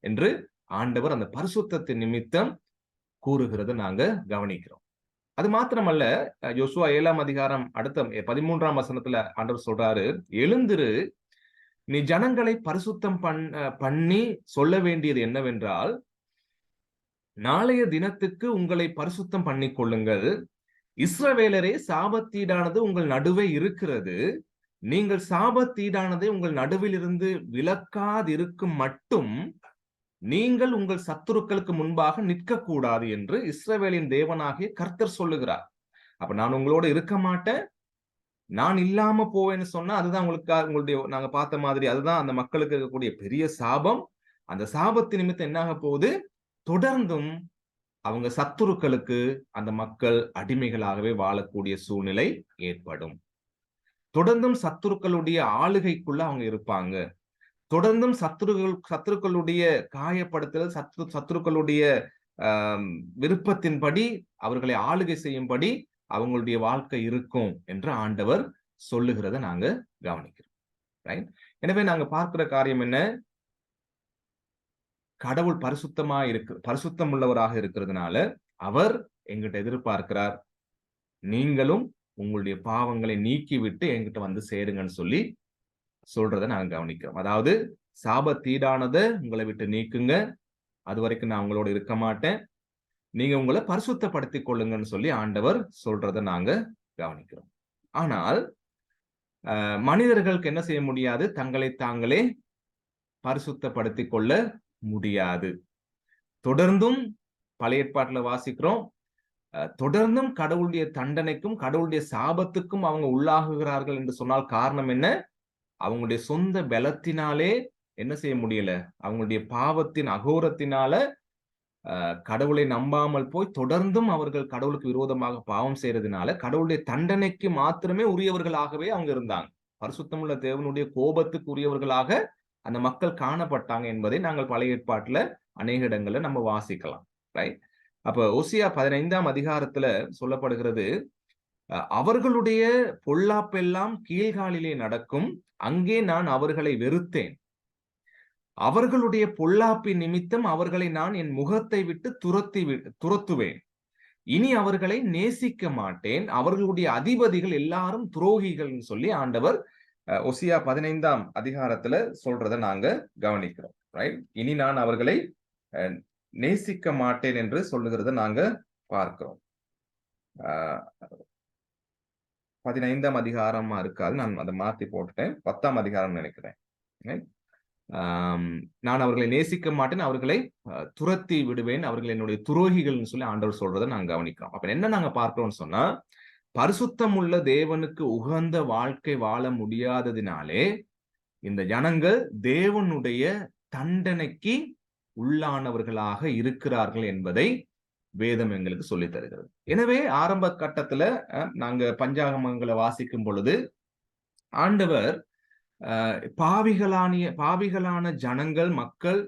என்று ஆண்டவர் அந்த பரிசுத்தத்தின் நிமித்தம் கூறுகிறது நாங்க கவனிக்கிறோம். அது மாத்திரமல்ல, யோசுவா 7ஆம் அதிகாரம் அடுத்த 13ஆம் வசனத்துல ஆண்டவர் சொல்றாரு, எழுந்திரு, நீ ஜனங்களை பரிசுத்தம் பண்ணி சொல்ல வேண்டியது என்னவென்றால், நாளைய தினத்துக்கு உங்களை பரிசுத்தம் பண்ணிக் கொள்ளுங்கள், இஸ்ரவேலரே, சாபத்தீடானது உங்கள் நடுவே இருக்கிறது. நீங்கள் சாபத்தீடானதை உங்கள் நடுவில் இருந்து விலக்காதிருக்கும் மட்டும் நீங்கள் உங்கள் சத்துருக்களுக்கு முன்பாக நிற்கக்கூடாது என்று இஸ்ரவேலின் தேவனாகிய கர்த்தர் சொல்லுகிறார். அப்ப நான் உங்களோட இருக்க மாட்டேன், நான் இல்லாம போவேன்னு சொன்னா அதுதான் உங்களுடைய நாங்க பார்த்த மாதிரி அதுதான் அந்த மக்களுக்கு இருக்கக்கூடிய பெரிய சாபம். அந்த சாபத்து நிமித்தம் என்ன ஆக போகுது? தொடர்ந்தும் அவங்க சத்துருக்களுக்கு அந்த மக்கள் அடிமைகளாகவே வாழக்கூடிய சூழ்நிலை ஏற்படும். தொடர்ந்தும் சத்துருக்களுடைய ஆளுகைக்குள்ள அவங்க இருப்பாங்க. தொடர்ந்தும் சத்துருக்களுடைய காயப்படுத்துதல், சத்துருக்களுடைய விருப்பத்தின்படி அவர்களை ஆளுகை செய்யும்படி அவங்களுடைய வாழ்க்கை இருக்கும் என்று ஆண்டவர் சொல்லுகிறத நாங்க கவனிக்கிறோம். ரைட்? எனவே நாங்க பார்க்கிற காரியம் என்ன? கடவுள் பரிசுத்தம் உள்ளவராக இருக்கிறதுனால அவர் எங்கிட்ட எதிர்பார்க்கிறார், நீங்களும் உங்களுடைய பாவங்களை நீக்கிவிட்டு என்கிட்ட வந்து சேருங்கன்னு சொல்லி சொல்றதை நாங்க கவனிக்கிறோம். அதாவது சாபத்தீடானதை உங்களை விட்டு நீக்குங்க, அது வரைக்கும் நான் உங்களோட இருக்க மாட்டேன், நீங்க உங்களை பரிசுத்தப்படுத்திக் கொள்ளுங்கன்னு சொல்லி ஆண்டவர் சொல்றதை நாங்க கவனிக்கிறோம். ஆனால் மனிதர்களுக்கு என்ன செய்ய முடியாது? தங்களை தாங்களே பரிசுத்தப்படுத்திக் கொள்ள முடியாது. தொடர்ந்தும் பழைய ஏற்பாட்டுல வாசிக்கிறோம், தொடர்ந்தும் கடவுளுடைய தண்டனைக்கும் கடவுளுடைய சாபத்துக்கும் அவங்க உள்ளாகுகிறார்கள் என்று சொன்னால் காரணம் என்ன? அவங்களுடைய சொந்த பலத்தினாலே என்ன செய்ய முடியல, அவங்களுடைய பாவத்தின் அகோரத்தினால கடவுளை நம்பாமல் போய் தொடர்ந்தும் அவர்கள் கடவுளுக்கு விரோதமாக பாவம் செய்யறதுனால கடவுளுடைய தண்டனைக்கு மாத்திரமே உரியவர்களாகவே அவங்க இருந்தாங்க. பரிசுத்தமுள்ள தேவனுடைய கோபத்துக்கு உரியவர்களாக அந்த மக்கள் காணப்பட்டாங்க என்பதை நாங்கள் பழைய ஏற்பாட்டுல அநேக இடங்கள்ல நம்ம வாசிக்கலாம். ரைட்? அப்ப ஓசியா 15ஆம் அதிகாரத்துல சொல்லப்படுகிறது, அவர்களுடைய பொல்லாப்பெல்லாம் கீழ்காலிலே நடக்கும், அங்கே நான் அவர்களை வெறுத்தேன், அவர்களுடைய பொல்லாப்பின் நிமித்தம் அவர்களை நான் என் முகத்தை விட்டு துரத்துவேன், இனி அவர்களை நேசிக்க மாட்டேன், அவர்களுடைய அதிபதிகள் எல்லாரும் துரோகிகள் சொல்லி ஆண்டவர் ஓசியா 15ஆம் அதிகாரத்துல சொல்றதை நாங்க கவனிக்கிறோம். ரைட்? இனி நான் அவர்களை நேசிக்க மாட்டேன் என்று சொல்லுகிறத நாங்க பார்க்கிறோம். 15ஆம் அதிகாரமா இருக்காது, நான் அதை மாத்தி போட்டுட்டேன், 10ஆம் அதிகாரம் நினைக்கிறேன். நான் அவர்களை நேசிக்க மாட்டேன், அவர்களை துரத்தி விடுவேன், அவர்கள் என்னுடைய துரோகிகள்னு சொல்லி ஆண்டவர் சொல்றதை நாங்க கவனிக்கிறோம். அப்ப என்ன நாங்க பார்க்கிறோம்னு சொன்னா, பரிசுத்தம் உள்ள தேவனுக்கு உகந்த வாழ்க்கை வாழ முடியாததினாலே இந்த ஜனங்கள் தேவனுடைய தண்டனைக்கு உள்ளானவர்களாக இருக்கிறார்கள் என்பதை வேதம் எங்களுக்கு சொல்லித் தருகிறது. எனவே ஆரம்ப கட்டத்துல நாங்க பஞ்சாகமங்களை வாசிக்கும் பொழுது ஆண்டவர் பாவிகளான ஜனங்கள், மக்கள்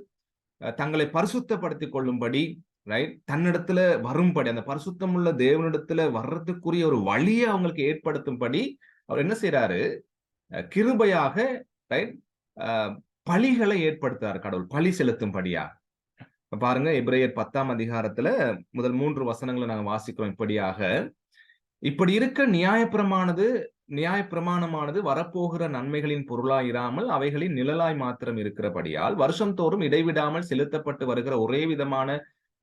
தங்களை பரிசுத்தப்படுத்திக் கொள்ளும்படி, ரைட், தன்னிடத்துல வரும்படி, அந்த பரிசுத்தம் உள்ள தேவனிடத்துல வர்றதுக்குரிய ஒரு வழியை அவங்களுக்கு ஏற்படுத்தும்படி அவர் என்ன செய்யறாரு? கிருபையாக, ரைட், பலிகளை ஏற்படுத்துறாரு கடவுள், பலி செலுத்தும்படியா. பாருங்க, எபிரேயர் 10ஆம் அதிகாரத்துல முதல் 3 வசனங்களை நாங்க வாசிக்கிறோம். இப்படி இருக்க நியாயப்பிரமாணமானது வரப்போகிற நன்மைகளின் பொருளாயிராமல் அவைகளின் நிழலாய் மாத்திரம் இருக்கிறபடியால் வருஷம் தோறும் இடைவிடாமல் செலுத்தப்பட்டு வருகிற ஒரே விதமான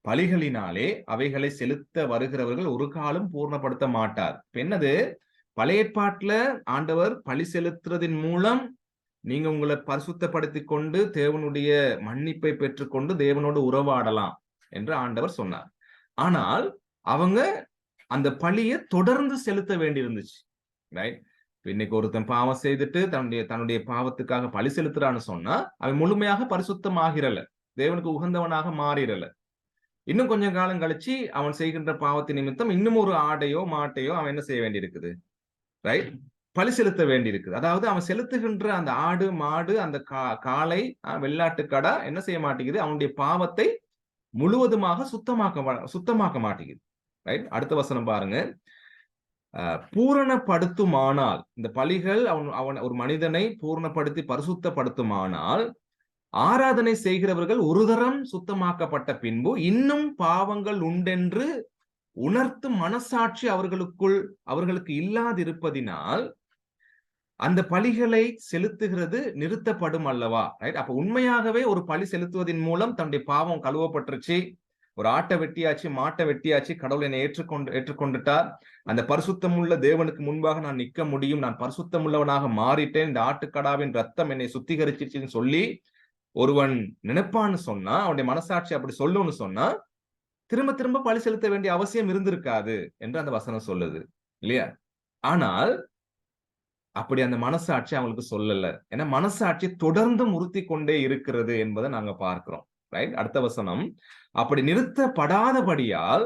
பலிகளினாலே அவைகளை செலுத்த வருகிறவர்கள் ஒரு காலம் பூர்ணப்படுத்த மாட்டார். என்னது? பழைய ஏற்பாட்டுல ஆண்டவர் பலி செலுத்துறதின் மூலம் நீங்க உங்களை பரிசுத்தப்படுத்தி கொண்டு தேவனுடைய மன்னிப்பை பெற்றுக்கொண்டு தேவனோடு உறவாடலாம் என்று ஆண்டவர் சொன்னார். ஆனால் அவங்க அந்த பலியை தொடர்ந்து செலுத்த வேண்டியிருந்துச்சு. ரைட்? இன்னைக்கு ஒருத்தன் பாவம் செய்துட்டு தன்னுடைய பாவத்துக்காக பலி செலுத்துறான்னு சொன்னா அவன் முழுமையாக பரிசுத்தமாகிறல, தேவனுக்கு உகந்தவனாக மாறிடல. இன்னும் கொஞ்சம் காலம் கழிச்சு அவன் செய்கின்ற பாவத்தின் நிமித்தம் இன்னும் ஒரு ஆடையோ மாட்டையோ அவன் என்ன செய்ய வேண்டியிருக்குது? ரைட்? பலி செலுத்த வேண்டியிருக்குது. அதாவது அவன் செலுத்துகின்ற அந்த ஆடு, மாடு, அந்த காளை, வெள்ளாட்டு கடா என்ன செய்ய மாட்டேங்குது? அவனுடைய பாவத்தை முழுவதுமாக சுத்தமாக்க மாட்டேங்குது. ரைட்? அடுத்த வசனம் பாருங்க. பூரணப்படுத்துமானால், இந்த பலிகள் அவன் ஒரு மனிதனை பூரணப்படுத்தி பரிசுத்தப்படுத்துமானால், ஆராதனை செய்கிறவர்கள் ஒரு தரம் சுத்தமாக்கப்பட்ட பின்பு இன்னும் பாவங்கள் உண்டென்று உணர்த்தும் மனசாட்சி அவர்களுக்கு இல்லாதிருப்பதினால் அந்த பலிகளை செலுத்துகிறது நிறுத்தப்படும் அல்லவா? ரைட்? அப்ப உண்மையாகவே ஒரு பலி செலுத்துவதன் மூலம் தன்னுடைய பாவம் கழுவப்பட்டுருச்சு, ஒரு ஆட்டை வெட்டியாச்சு, மாட்டை வெட்டியாச்சு, கடவுள் என்னை ஏற்றுக்கொண்டுட்டார். அந்த பரிசுத்தம் உள்ள தேவனுக்கு முன்பாக நான் நிற்க முடியும், நான் பரிசுத்தம் உள்ளவனாக மாறிட்டேன், இந்த ஆட்டுக்கடாவின் ரத்தம் என்னை சுத்திகரிச்சிருச்சுன்னு சொல்லி ஒருவன் நினைப்பான்னு சொன்னா, அவனுடைய மனசாட்சி அப்படி சொல்லுன்னு சொன்னா, திரும்ப திரும்ப பழி செலுத்த வேண்டிய அவசியம் இருந்திருக்காது என்று அந்த வசனம் சொல்லுது இல்லையா? ஆனால் அப்படி அந்த மனசாட்சி அவங்களுக்கு சொல்லல. ஏன்னா மனசாட்சி தொடர்ந்தும் உறுத்தி கொண்டே இருக்கிறது என்பதை நாங்க பார்க்கிறோம். ரைட்? அடுத்த வசனம், அப்படி நிறுத்தப்படாதபடியால்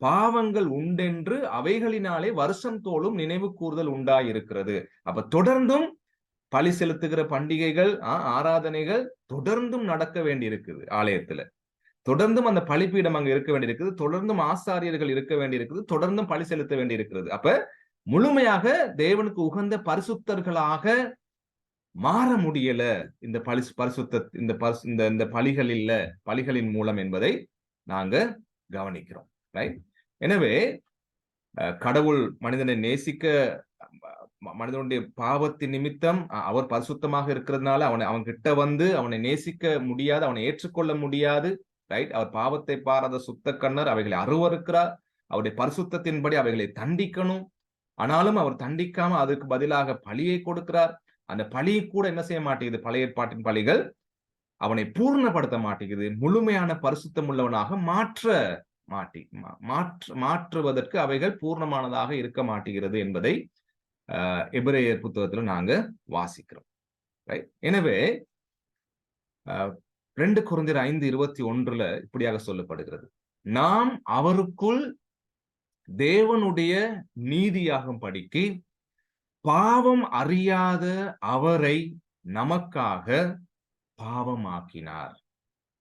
பாவங்கள் உண்டென்று அவைகளினாலே வருஷம் தோறும் நினைவு கூறுதல் உண்டாயிருக்கிறது. அப்ப தொடர்ந்தும் பழி செலுத்துகிற பண்டிகைகள், ஆராதனைகள் தொடர்ந்தும் நடக்க வேண்டி இருக்குது ஆலயத்துல. தொடர்ந்தும் அந்த பலிபீடம் அங்க இருக்க வேண்டி இருக்குது, தொடர்ந்தும் ஆசாரியர்கள் இருக்க வேண்டி இருக்குது, தொடர்ந்தும் பழி செலுத்த வேண்டி இருக்கிறது. அப்ப முழுமையாக தேவனுக்கு உகந்த பரிசுத்தர்களாக மாற முடியல இந்த இந்த பலிகளின் மூலம் என்பதை நாங்க கவனிக்கிறோம். ரைட்? எனவே கடவுள் மனிதனை நேசிக்க, மனிதனுடைய பாவத்தின் நிமித்தம் அவர் பரிசுத்தமாக இருக்கிறதுனால அவன் கிட்ட வந்து அவனை நேசிக்க முடியாது, அவனை ஏற்றுக்கொள்ள முடியாது. ரைட்? அவர் பாவத்தை பாராத சுத்த கண்ணர், அவைகளை அருவருக்கிறார். அவருடைய பரிசுத்தத்தின்படி அவைகளை தண்டிக்கணும். ஆனாலும் அவர் தண்டிக்காம அதுக்கு பதிலாக பலியை கொடுக்கிறார். அந்த பலி கூட என்ன செய்ய மாட்டேங்குது? பழைய ஏற்பாட்டின் பலிகள் அவனை பூர்ணப்படுத்த மாட்டேங்குது, முழுமையான பரிசுத்தம் உள்ளவனாக மாற்றுவதற்கு அவைகள் பூர்ணமானதாக இருக்க மாட்டேங்கிறது என்பதை எபிரேயர் புத்தகத்துல நாங்க வாசிக்கிறோம். எனவே 2 கொரிந்தியர் 5:21 இப்படியாக சொல்லப்படுகிறது, நாம் அவருக்குள் தேவனுடைய நீதியாகும் படிக்கு பாவம் அறியாத அவரை நமக்காக பாவமாக்கினார்.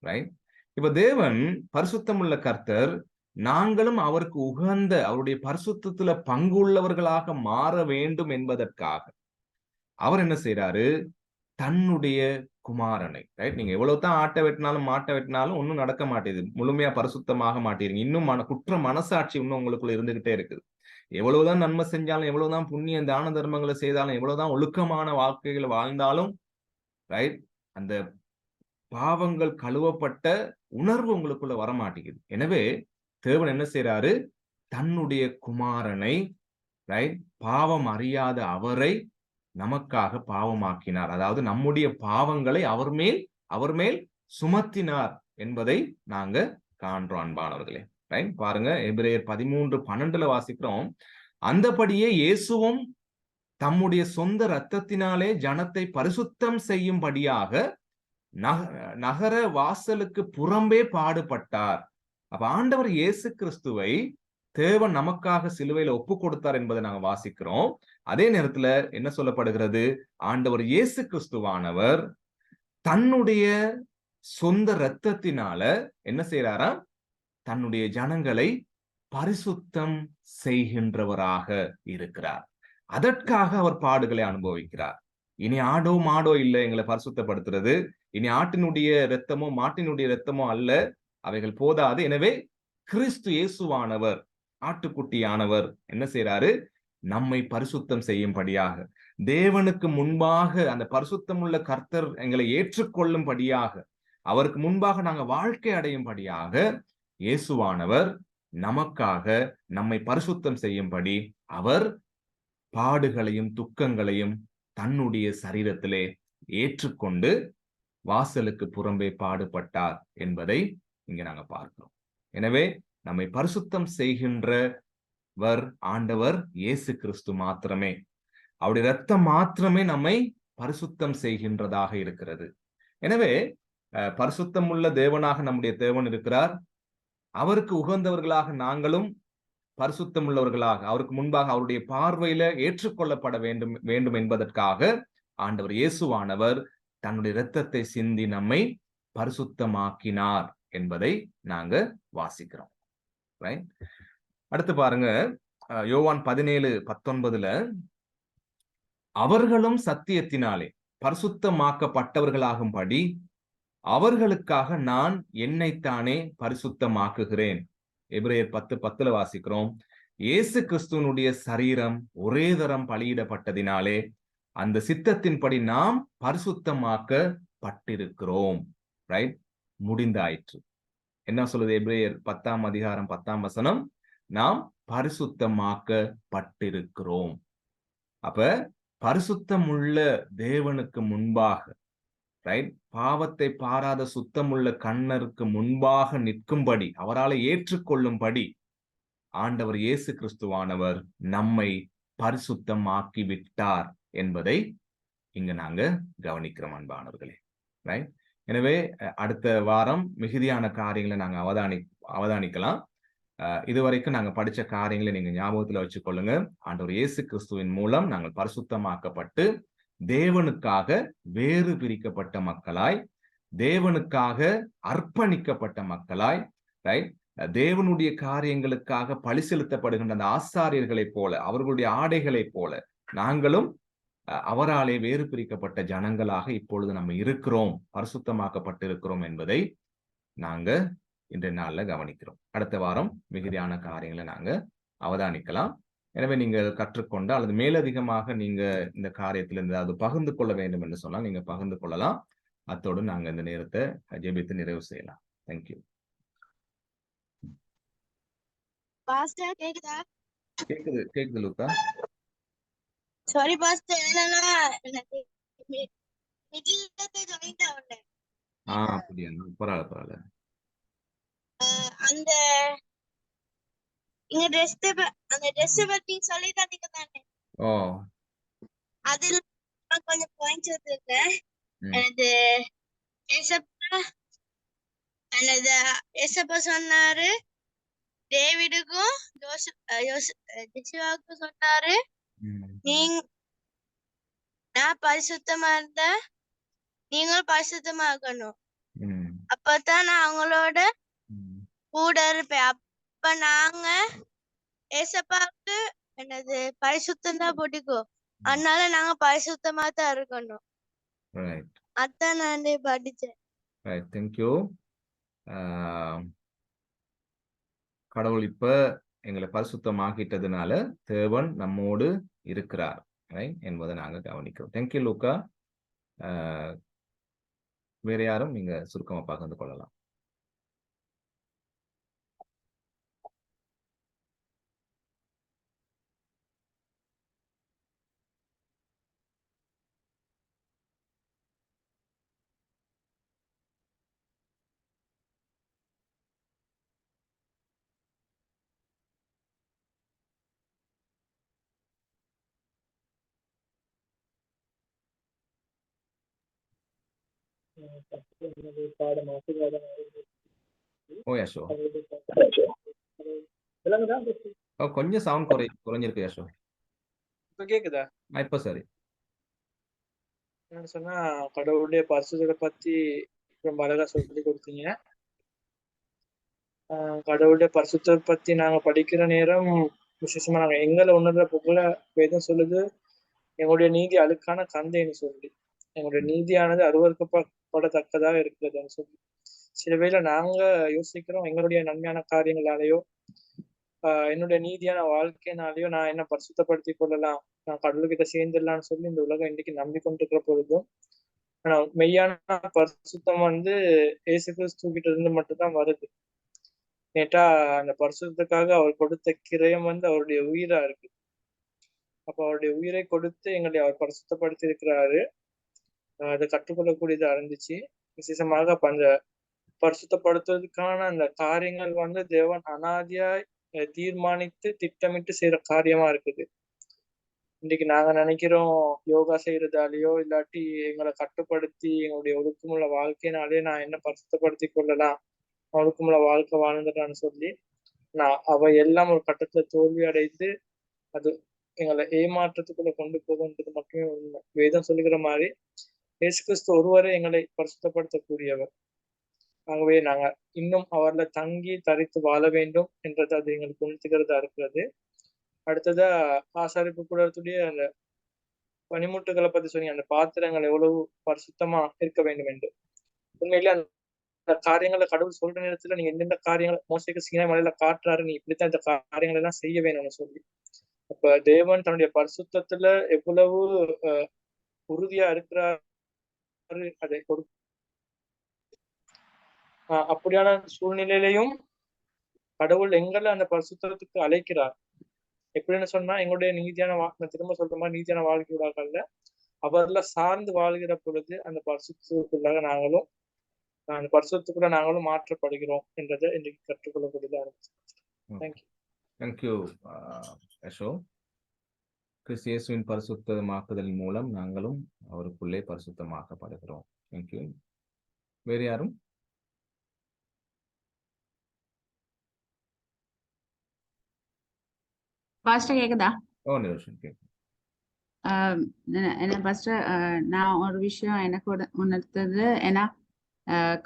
ரைட்? இப்ப தேவன் பரிசுத்தமுள்ள கர்த்தர், நாங்களும் அவருக்கு உகந்த அவருடைய பரிசுத்தத்துல பங்குள்ளவர்களாக மாற வேண்டும் என்பதற்காக அவர் என்ன செய்யறாரு? தன்னுடைய குமாரனை, ரைட்? நீங்க எவ்வளவுதான் ஆட்டை வெட்டினாலும் மாட்டை வெட்டினாலும் ஒன்னும் நடக்க மாட்டேங்குது, முழுமையா பரிசுத்தமாக மாட்டீங்க. இன்னும் குற்ற மனசாட்சி இன்னும் உங்களுக்குள்ள இருந்துகிட்டே இருக்குது. எவ்வளவுதான் நன்மை செஞ்சாலும், எவ்வளவுதான் புண்ணிய தான தர்மங்களை செய்தாலும், எவ்வளவுதான் ஒழுக்கமான வாழ்க்கைகளை வாழ்ந்தாலும், ரைட், அந்த பாவங்கள் கழுவப்பட்ட உணர்வு உங்களுக்குள்ள வரமாட்டேங்குது. எனவே தேவன் என்ன செய்யறாரு? தன்னுடைய குமாரனை, ரைட், பாவம் அறியாத அவரை நமக்காக பாவமாக்கினார். அதாவது நம்முடைய பாவங்களை அவர் மேல் சுமத்தினார் என்பதை நாங்க காண்றோம் அன்பானவர்களே. ரைட்? பாருங்க, எபிரேயர் 13:12 வாசிக்கிறோம், அந்தபடியே இயேசுவும் தம்முடைய சொந்த இரத்தத்தினாலே ஜனத்தை பரிசுத்தம் செய்யும்படியாக நகர வாசலுக்கு புறம்பே பாடுபட்டார். அப்ப ஆண்டவர் இயேசு கிறிஸ்துவை தேவன் நமக்காக சிலுவையில ஒப்பு கொடுத்தார் என்பதை நாங்க வாசிக்கிறோம். அதே நேரத்துல என்ன சொல்லப்படுகிறது? ஆண்டவர் இயேசு கிறிஸ்துவானவர் தன்னுடைய சொந்த இரத்தத்தினால என்ன செய்யறாரா? தன்னுடைய ஜனங்களை பரிசுத்தம் செய்கின்றவராக இருக்கிறார். அதற்காக அவர் பாடுகளை அனுபவிக்கிறார். இனி ஆடோ மாடோ இல்லை எங்களை பரிசுத்தப்படுத்துறது, இனி ஆட்டினுடைய இரத்தமோ மாட்டினுடைய இரத்தமோ அல்ல, அவைகள் போதாது. எனவே கிறிஸ்து இயேசுவானவர், ஆட்டுக்குட்டியானவர் என்ன செய்யறாரு? நம்மை பரிசுத்தம் செய்யும்படியாக, தேவனுக்கு முன்பாக அந்த பரிசுத்தம் உள்ள கர்த்தர் எங்களை ஏற்றுக்கொள்ளும்படியாக, அவருக்கு முன்பாக நாங்க வாழ்க்கை அடையும்படியாக இயேசுவானவர் நமக்காக நம்மை பரிசுத்தம் செய்யும்படி அவர் பாடுகளையும் துக்கங்களையும் தன்னுடைய சரீரத்திலே ஏற்றுக்கொண்டு வாசலுக்கு புறம்பே பாடுபட்டார் என்பதை இங்க நாங்க பார்க்கிறோம். எனவே நம்மை பரிசுத்தம் செய்கின்றவர் ஆண்டவர் இயேசு கிறிஸ்து மாத்திரமே. அவருடைய இரத்தம் மாத்திரமே நம்மை பரிசுத்தம் செய்கின்றதாக இருக்கிறது. எனவே பரிசுத்தம் உள்ள தேவனாக நம்முடைய தேவன் இருக்கிறார். அவருக்கு உகந்தவர்களாக நாங்களும் பரிசுத்தம் உள்ளவர்களாக அவருக்கு முன்பாக அவருடைய பார்வையில ஏற்றுக்கொள்ளப்பட வேண்டும் என்பதற்காக ஆண்டவர் இயேசுவானவர் தன்னுடைய இரத்தத்தை சிந்தி நம்மை பரிசுத்தமாக்கினார் என்பதை நாங்க வாசிக்கிறோம். அடுத்து பாருங்க, யோவான் 17:19 அவர்களும் சத்தியத்தினாலே பரிசுத்தமாக்கப்பட்டவர்களாகும்படி அவர்களுக்காக நான் என்னைத்தானே பரிசுத்தமாக்குகிறேன். எபிரேயர் 10:10 வாசிக்கிறோம், இயேசு கிறிஸ்துவனுடைய சரீரம் ஒரே தரம் பலியிடப்பட்டதினாலே அந்த சித்தத்தின்படி நாம் பரிசுத்தமாக்கப்பட்டிருக்கிறோம். ரைட்? முடிந்தாயிற்று. என்ன சொல்லுது எபிரேயர் 10ஆம் அதிகாரம் 10ஆம் வசனம்? நாம் பரிசுத்தமாக்கப்பட்டிருக்கிறோம். அப்ப பரிசுத்தமுள்ள தேவனுக்கு முன்பாக, ரைட், பாவத்தை பாராத சுத்தமுள்ள கண்ணருக்கு முன்பாக நிற்கும்படி, அவரால் ஏற்றுக்கொள்ளும்படி ஆண்டவர் இயேசு கிறிஸ்துவானவர் நம்மை பரிசுத்தமாக்கி விட்டார் என்பதை இங்க நாங்க கவனிக்கிறோம் அன்பானவர்களே. ரைட். எனவே அடுத்த வாரம் மிகுதியான காரியங்களை நாங்க அவதானிக்கலாம். இதுவரைக்கும் நாங்க படிச்ச காரியங்களை நீங்க ஞாபகத்துல வச்சுக்கொள்ளுங்க. ஆண்டவர் இயேசு கிறிஸ்துவின் மூலம் நாங்கள் பரிசுத்தமாக்கப்பட்டு தேவனுக்காக வேறு பிரிக்கப்பட்ட மக்களாய், தேவனுக்காக அர்ப்பணிக்கப்பட்ட மக்களாய், ரைட், தேவனுடைய காரியங்களுக்காக பழி செலுத்தப்படுகின்ற அந்த ஆசாரியர்களைப் போல, அவர்களுடைய ஆடைகளைப் போல நாங்களும் அவராலே வேறு பிரிக்கப்பட்ட ஜனங்களாக இப்பொழுது நம்ம இருக்கிறோம், பரிசுத்தமாக்கப்பட்டிருக்கிறோம் என்பதை நாங்க இன்றைய நாள்ல கவனிக்கிறோம். அடுத்த வாரம் மிகுதியான காரியங்களை நாங்க அவதானிக்கலாம். எனவே நீங்கள் கற்றுக்கொண்ட அல்லது மேலதிகமாக நீங்க இந்த காரியத்திலிருந்து அது பகிர்ந்து கொள்ள வேண்டும் என்று சொன்னால் நீங்க பகிர்ந்து கொள்ளலாம். அத்தோடு நாங்க இந்த நேரத்தை ஜெபித்து நிறைவு செய்யலாம். தேங்க்யூ. கேக்குது கேக்குது லூக்கா. சாரி பாஸ்டர், என்னன்னா அப்படியா? பரவாயில்ல. அந்த இங்க அந்த ட்ரெஸ் பத்தி சொல்லி தந்தீங்க தானே? ஓ, அதுல கொஞ்சம் பாயிண்ட்ஸ் எடுத்துருக்கேன். அது ஏசப்பா சொன்னாரு டேவிடுக்கும் ஜோசுவாவுக்கும் சொன்னாரு, நான் பரிசுத்தமா இருந்தா நீங்களும் பரிசுத்தமா இருக்கணும், அப்பதான் நான் அவங்களோட கூட இருப்பேன். அப்ப நாங்க ஏசப்பாவுக்கு பரிசுத்தம் தான் பிடிக்கும், அதனால நாங்க பரிசுத்தமா தான் இருக்கணும். அதான் நான் படிச்சேன். தேங்க்யூ. கடவுள் இப்ப எங்களை பரிசுத்தமாக்கிட்டதுனால தேவன் நம்மோடு இருக்கிறார் என்பதை நாங்க கவனிக்கிறோம். தேங்க்யூ லூக்கா. வேற யாரும் நீங்க சுருக்கமா பகிர்ந்து கொள்ளலாம். கொஞ்சம் சவுண்ட் குறைஞ்சிருக்கு யசோ. கேக்குதா? இப்ப சரி. என்ன சொன்னா, கடவுளுடைய பரிசுத்தத்தை பத்தி ரொம்ப அழகா சொல்லி கொடுத்தீங்க. கடவுளுடைய பரிசுத்தத்தை பத்தி நாங்க படிக்கிற நேரம் விசேஷமா நாங்க எங்களை உணர்ற போக்குல வேதம் சொல்லுது, எங்களுடைய நீதி அழுக்கான கந்தைன்னு சொல்லி, எங்களுடைய நீதியானது அருவருக்கப்படத்தக்கதாக இருக்கிறதுன்னு சொல்லி. சில வேளை நாங்க யோசிக்கிறோம் எங்களுடைய நன்மையான காரியங்களாலேயோ என்னுடைய நீதியான வாழ்க்கையினாலேயோ நான் என்ன பரிசுத்தப்படுத்தி கொள்ளலாம், நான் கடவுள்கிட்ட சேர்ந்துடலாம்னு சொல்லி இந்த உலகம் இன்னைக்கு நம்பிக்கொண்டிருக்கிற பொழுதும், ஆனா மெய்யான பரிசுத்தம் இயேசு கிறிஸ்து கிட்ட இருந்து மட்டும்தான் வருது. நேற்றா அந்த பரிசுத்தத்துக்காக அவர் கொடுத்த கிரயம் அவருடைய உயிரா இருக்கு. அப்ப அவருடைய உயிரை கொடுத்து எங்களை அவர் பரிசுத்தப்படுத்தி இருக்கிறாரு. அதை கற்றுக்கொள்ளக்கூடியதா இருந்துச்சு. விசேஷமாக அப்ப அந்த பரிசுத்தப்படுத்துவதற்கான அந்த காரியங்கள் தேவன் அனாதியாய் தீர்மானித்து திட்டமிட்டு செய்யற காரியமா இருக்குது. இன்னைக்கு நாங்க நினைக்கிறோம் யோகா செய்யறதாலேயோ இல்லாட்டி எங்களை கட்டுப்படுத்தி எங்களுடைய ஒழுக்கமுள்ள வாழ்க்கையினாலே நான் என்ன பரிசுத்தப்படுத்தி கொள்ளலாம், ஒழுக்கமுள்ள வாழ்க்கை வாழ்ந்துட்டான்னு சொல்லி அவ எல்லாம் ஒரு கட்டத்துல தோல்வி அடைந்து அது எங்களை ஏமாற்றத்துக்குள்ள கொண்டு போகுன்றது மட்டுமே உண்மை. வேதம் சொல்லுகிற மாதிரி இயேசு கிறிஸ்து ஒருவரே எங்களை பரிசுத்தப்படுத்தக்கூடியவர். ஆகவே நாங்க இன்னும் அவர்ல தங்கி தரித்து வாழ வேண்டும் என்றது அது எங்களுக்கு உணர்த்துகிறதா இருக்கிறது. அடுத்ததா ஆசாரிப்பு கூடத்துடைய அந்த பனிமுட்டுகளை பத்தி சொன்னீங்க, அந்த பாத்திரங்கள் எவ்வளவு பரிசுத்தமா இருக்க வேண்டும் என்று. உண்மையிலே அந்த காரியங்களை கடவுள் சொல்ற நேரத்துல நீங்க எந்தெந்த காரியங்கள் மோசைக்கு சீனாய் மலையில காட்டுறாரு, நீ இப்படித்தான் இந்த காரியங்கள் எல்லாம் செய்ய வேணும்னு சொல்லி. அப்ப தேவன் தன்னுடைய பரிசுத்தத்துல எவ்வளவு உறுதியா இருக்கிறாரு அதை அப்படியான சூழ்நிலையிலையும் கடவுள் எங்களை அந்த பரிசுத்தத்துக்கு அழைக்கிறார். எப்படின்னு சொன்னா, எங்களுடைய நீதியான நான் திரும்ப சொல்ற மாதிரி நீதியான வாழ்க்கையுடாகல்ல, அவர்ல சார்ந்து வாழ்கிற பொழுது அந்த பரிசுத்தத்துக்குள்ளாக நாங்களும் அந்த பரிசுத்தத்துக்குள்ள நாங்களும் மாற்றப்படுகிறோம் என்றதை இன்றைக்கு கற்றுக்கொள்ளக்கூடியதாக இருந்துச்சு. தேங்க்யூ. Thank you ashore. கிறிஸ்து இயேசுவின் பரிசுத்தமாக்குதலின் மூலம் நாங்களும் அவருக்குள்ளே பரிசுத்தமாக்கப்படுகிறோம். தேங்க்யூ. வேறு யாரும்? பாஸ்டர் கேக்குதா? ஓ, நிரோஷன் கேட்கு. என்ன பாஸ்டர், நான் ஒரு விஷயம் எனக்கு உணர்த்தது, ஏன்னா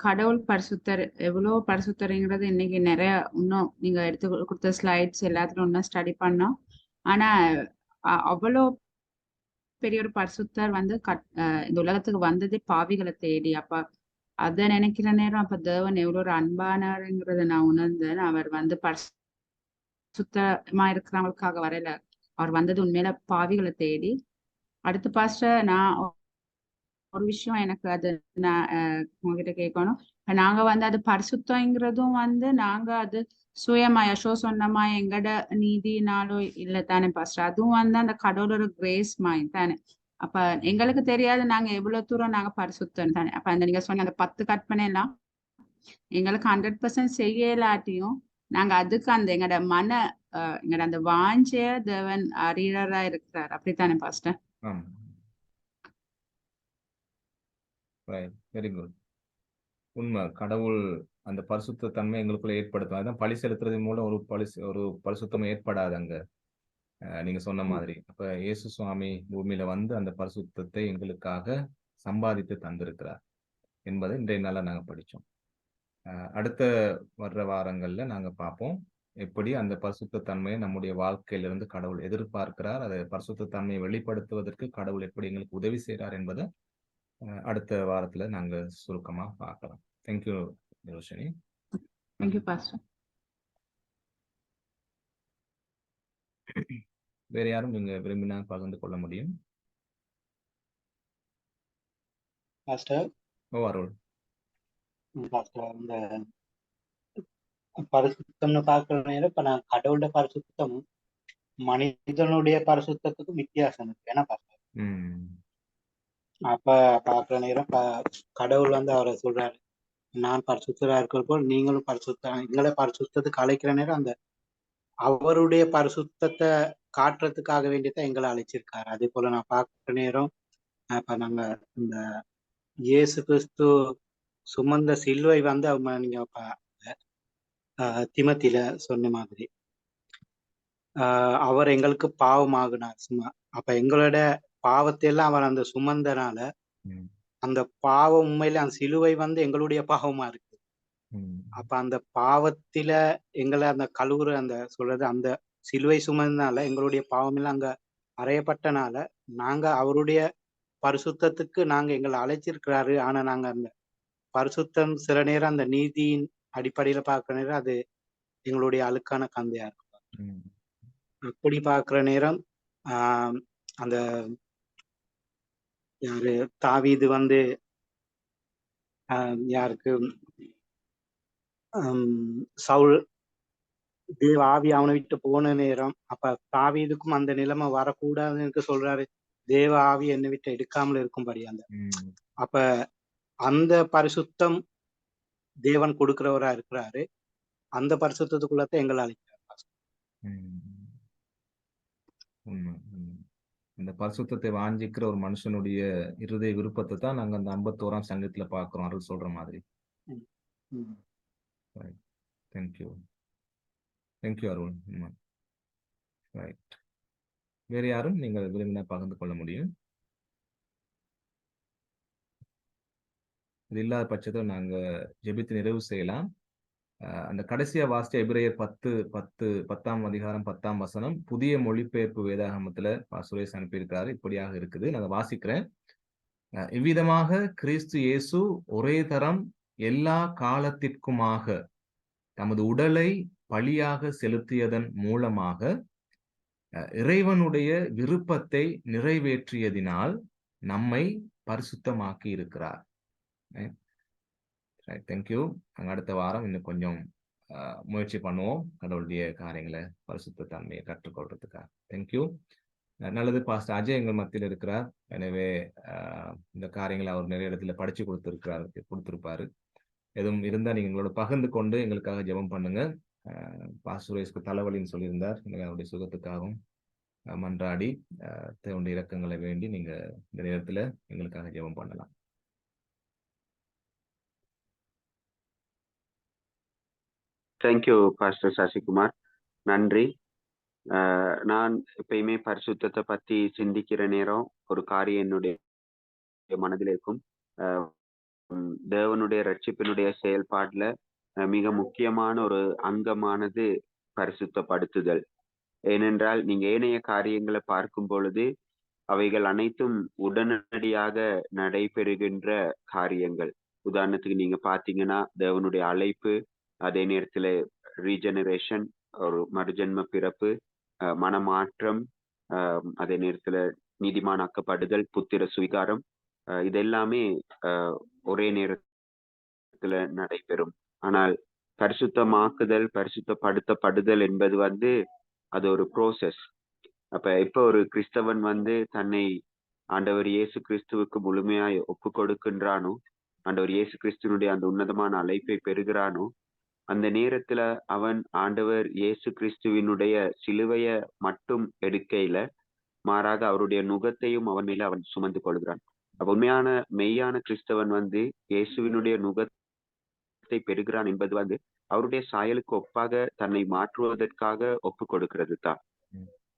கடவுள் பரிசுத்தர், எவ்வளோ பரிசுத்தருங்கிறது இன்னைக்கு நிறைய இன்னும் நீங்க எடுத்து கொடுத்த ஸ்லைட்ஸ் எல்லாத்துலும் இன்னும் ஸ்டடி பண்ணோம். ஆனா அவ்வளோ பெரிய ஒரு பரிசுத்தர் வந்து இந்த உலகத்துக்கு வந்ததே பாவிகளை தேடி. அப்ப அதை நினைக்கிற நேரம் அப்ப தேவன் எவ்வளோ ஒரு அன்பானாருங்கிறத நான் உணர்ந்தேன். அவர் வந்து சுத்தமா இருக்கிறவங்களுக்காக வரல, அவர் வந்தது உண்மையில பாவிகளை தேடி. அடுத்து பாஸ்டர், நான் ஒரு விஷயம் எனக்கு அது நான் உங்ககிட்ட கேட்கணும். நாங்க வந்து அது பரிசுத்தங்கிறதும் வந்து நாங்க அது சுயமா யசோ சொன்னமா எங்கட நீதினாலோ இல்லை தானே பாஸ்டர், அதுவும் வந்து அந்த கடவுளோட கிரேஸ் மாய் தானே. அப்ப எங்களுக்கு தெரியாது நாங்க எவ்வளவு தூரம் நாங்க பரிசுத்தம் தானே. அப்ப அந்த நீங்க சொன்ன அந்த 10 கற்பனை எல்லாம் எங்களுக்கு 100% செய்யலாட்டியும் நாங்க அதுக்கு அந்த எங்கட எங்கட அந்த வாஞ்சைய தேவன் அறியறா இருக்கிறார். அப்படித்தானே பாஸ்டர்? Very good. உண்மை. கடவுள் அந்த பரிசுத்த தன்மை எங்களுக்குள்ள ஏற்படுத்தும். அதான் பழி செலுத்துறதன் மூலம் ஒரு பரிசுத்தம் ஏற்படாது அங்க. நீங்க சொன்ன மாதிரி அப்ப இயேசு சுவாமி பூமியில வந்து அந்த பரிசுத்தத்தை எங்களுக்காக சம்பாதித்து தந்திருக்கிறார் என்பதை இன்றைய நாள நாங்க படிச்சோம். அடுத்த வர்ற வாரங்கள்ல நாங்க பார்ப்போம் எப்படி அந்த பரிசுத்த தன்மையை நம்முடைய வாழ்க்கையிலிருந்து கடவுள் எதிர்பார்க்கிறார், அதை பரிசுத்த தன்மையை வெளிப்படுத்துவதற்கு கடவுள் எப்படி எங்களுக்கு உதவி செய்கிறார் என்பதை அடுத்த வாரத்துல நாங்க சுருக்கமா பார்க்கலாம். தேங்க்யூ ரோஷினி. Thank you pastor. வேற யாரும் நீங்க விரும்பினா பகிர்ந்து கொள்ள முடியும்? பாஸ்டர். ஓ, அருள். பாஸ்டர், இந்த பரிசுத்தம்னு பார்க்கிற நேரம் இப்ப நான் கடவுளோட பரிசுத்தமும் மனிதனுடைய பரிசுத்தத்துக்கும் வித்தியாசம் இருக்கு. ஏன்னா பாஸ்டர், அப்ப பார்க்கிற நேரம் கடவுள் வந்து அவரை சொல்றாரு, நான் பரிசுத்தரா இருக்கிற போல் நீங்களும் எங்களை பரிசுத்தத்துக்கு அழைக்கிற நேரம் அந்த அவருடைய பரிசுத்தத்தை காட்டுறதுக்காக வேண்டியதான் எங்களை அழைச்சிருக்காரு. அதே போல நான் பார்க்கிற நேரம் இப்ப நாங்க இந்த இயேசு கிறிஸ்து சுமந்த சிலுவை வந்து அவங்க நீங்க திமத்தில சொன்ன மாதிரி அவர் எங்களுக்கு பாவமாகினார் சும்மா. அப்ப எங்களோட பாவத்தை எல்லாம் அவர் அந்த சுமந்தனால அந்த பாவம் உண்மையில அந்த சிலுவை வந்து எங்களுடைய பாவமா இருக்கு. அப்ப அந்த பாவத்தில எங்களை அந்த கழுவுற அந்த சொல்றது அந்த சிலுவை சுமந்தனால எங்களுடைய பாவம் எல்லாம் அங்க அறையப்பட்டனால நாங்க அவருடைய பரிசுத்தத்துக்கு நாங்க எங்களை அழைச்சிருக்கிறாரு. ஆனா நாங்க அந்த பரிசுத்தம் சில நேரம் அந்த நீதியின் அடிப்படையில பார்க்கிற நேரம் அது எங்களுடைய அழுக்கான கந்தையா இருக்கும். அப்படி பார்க்கிற நேரம் அந்த யாரு தாவீது வந்து யாருக்கு சவுல் தேவ ஆவி அவனை விட்டு போன நேரம் அப்ப தாவீதுக்கும் அந்த நிலைமை வரக்கூடாதுன்னு சொல்றாரு, தேவ ஆவி என்னை விட்டு எடுக்காமல் இருக்கும்படி. அந்த அப்ப அந்த பரிசுத்தம் தேவன் கொடுக்கிறவரா இருக்கிறாரு. அந்த பரிசுத்தத்துக்குள்ளதான் எங்களை அழைக்கிறார். இந்த பரிசுத்தத்தை வாஞ்சிக்கிற ஒரு மனுஷனுடைய இருதய விருப்பத்தை தான் நாங்க அந்த 51ஆம் சங்கத்துல பாக்குறோம், அருள் சொல்ற மாதிரி. தேங்க்யூ அருள். ரைட். வேற யாரும் நீங்கள் விரும்பினா பகிர்ந்து கொள்ள முடியும்? இது இல்லாத பட்சத்தில் நாங்க ஜெபித்து நிறைவு செய்யலாம். அந்த கடைசியா வாசிச்ச எபிரேயர் 10:10 அதிகாரம் 10ஆம் வசனம் புதிய மொழிபெயர்ப்பு வேதாகமத்துல சுரேஷ் அனுப்பியிருக்காரு. இப்படியாக இருக்குது, நான் வாசிக்கிறேன். இவ்விதமாக கிறிஸ்து இயேசு ஒரே தரம் எல்லா காலத்திற்குமாக தமது உடலை பலியாக செலுத்தியதன் மூலமாக இறைவனுடைய விருப்பத்தை நிறைவேற்றியதினால் நம்மை பரிசுத்தமாக்கி இருக்கிறார். தேங்க்யூ. நாங்கள் அடுத்த வாரம் இன்னும் கொஞ்சம் முயற்சி பண்ணுவோம் கடவுளுடைய காரியங்களை பரிசுத்த தன்மையை கற்றுக்கொள்றதுக்காக. தேங்க்யூ. நல்லது. பாஸ்டர் அஜய் எங்கள் மத்தியில் இருக்கிறார். எனவே இந்த காரியங்களை அவர் நிறைய இடத்துல படிச்சு கொடுத்துருப்பாரு. எதுவும் இருந்தால் நீங்கள் எங்களோட பகிர்ந்து கொண்டு எங்களுக்காக ஜெபம் பண்ணுங்க. பாஸ்டர் சுரேஷ்க்கு தலைவலின்னு சொல்லியிருந்தார். எனவே அவருடைய சுகத்துக்காகவும் மன்றாடி தேவனுடைய இரக்கங்களை வேண்டி நீங்க இந்த நேரத்துல எங்களுக்காக ஜெபம் பண்ணலாம். தேங்க்யூ பாஸ்டர் சசிகுமார், நன்றி. நான் எப்பயுமே பரிசுத்தத்தை பத்தி சிந்திக்கிற நேரம் ஒரு காரியம் என்னுடைய மனதில் இருக்கும். தேவனுடைய ரட்சிப்பினுடைய செயல்பாடுல மிக முக்கியமான ஒரு அங்கமானது பரிசுத்தப்படுத்துதல். ஏனென்றால் நீங்க ஏனைய காரியங்களை பார்க்கும் பொழுது அவைகள் அனைத்தும் உடனடியாக நடைபெறுகின்ற காரியங்கள். உதாரணத்துக்கு நீங்க பாத்தீங்கன்னா தேவனுடைய அழைப்பு, அதே நேரத்துல ரீஜெனரேஷன், ஒரு மறுஜென்ம பிறப்பு, மனமாற்றம், அதே நேரத்துல நீதிமானாக்கப்படுதல், புத்திர சுவீகாரம், இதெல்லாமே ஒரே நேரத்துல நடைபெறும். ஆனால் பரிசுத்தமாக்குதல், பரிசுத்தப்படுத்தப்படுதல் என்பது அது ஒரு ப்ரோசஸ். அப்ப எப்ப ஒரு கிறிஸ்தவன் தன்னை ஆண்டவர் இயேசு கிறிஸ்துவுக்கு முழுமையாய் ஒப்பு கொடுக்கின்றானோ, ஆண்டவர் இயேசு கிறிஸ்துவனுடைய அந்த உன்னதமான அழைப்பை பெறுகிறானோ, அந்த நேரத்துல அவன் ஆண்டவர் இயேசு கிறிஸ்துவினுடைய சிலுவைய மட்டும் எடுக்கையில மாறாக அவருடைய நுகத்தையும் அவன் மேல அவன் சுமந்து கொள்கிறான். அப்ப உண்மையான மெய்யான கிறிஸ்தவன் இயேசுவினுடைய நுகத்தை பெறுகிறான் என்பது அவருடைய சாயலுக்கு ஒப்பாக தன்னை மாற்றுவதற்காக ஒப்பு கொடுக்கிறது தான்.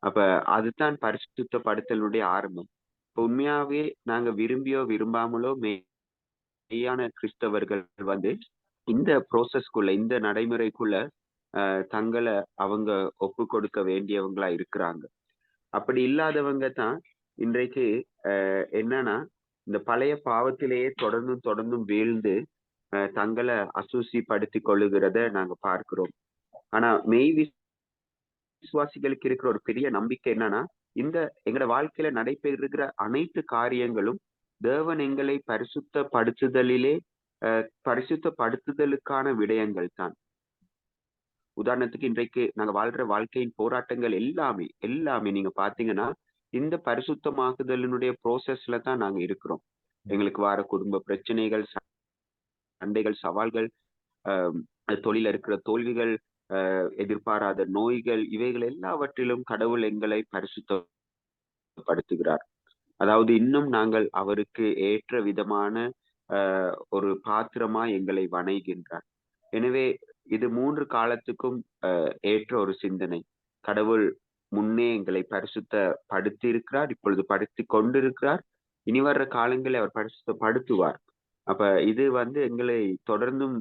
அப்ப அதுதான் பரிசுத்தப்படுத்தலுடைய ஆரம்பம். இப்ப உண்மையாவே நாங்க விரும்பியோ விரும்பாமலோ மெய்யான கிறிஸ்தவர்கள் இந்த ப்ரோசஸ்க்குள்ள, இந்த நடைமுறைக்குள்ள தங்களை அவங்க ஒப்பு கொடுக்க வேண்டியவங்களா இருக்கிறாங்க. அப்படி இல்லாதவங்க தான் இன்றைக்கு என்னன்னா இந்த பழைய பாவத்திலேயே தொடர்ந்தும் வீழ்ந்து தங்களை அசூசிப்படுத்தி கொள்ளுகிறத நாங்க பார்க்கிறோம். ஆனா மெய் விசுவாசிகளுக்கு இருக்கிற ஒரு பெரிய நம்பிக்கை என்னன்னா, இந்த எங்களோட வாழ்க்கையில நடைபெறுகிற அனைத்து காரியங்களும் தேவன் எங்களை பரிசுத்தப்படுத்துதலுக்கான விடயங்கள் தான். உதாரணத்துக்கு இன்றைக்கு நாங்க வாழ்ற வாழ்க்கையின் போராட்டங்கள் எல்லாமே நீங்க பாத்தீங்கன்னா இந்த பரிசுத்தமாக்குதலினுடைய ப்ரோசஸ்ல தான் நாங்க இருக்கிறோம். எங்களுக்கு வர குடும்ப பிரச்சனைகள், சண்டைகள், சவால்கள், தொழில இருக்கிற தோல்விகள், எதிர்பாராத நோய்கள், இவைகள் எல்லாவற்றிலும் கடவுள் எங்களை பரிசுத்தப்படுத்துகிறார். அதாவது இன்னும் நாங்கள் அவருக்கு ஏற்ற விதமான ஒரு பாத்திரமா எங்களை வணைகின்றார். எனவே இது 3 காலத்துக்கும் ஏற்ற ஒரு சிந்தனை. கடவுள் முன்னே எங்களை பரிசுத்தப்படுத்தி இருக்கிறார், இப்பொழுது படுத்தி கொண்டிருக்கிறார், இனி வர்ற காலங்களில் அவர் பரிசுத்தப்படுத்துவார். அப்ப இது எங்களை தொடர்ந்தும்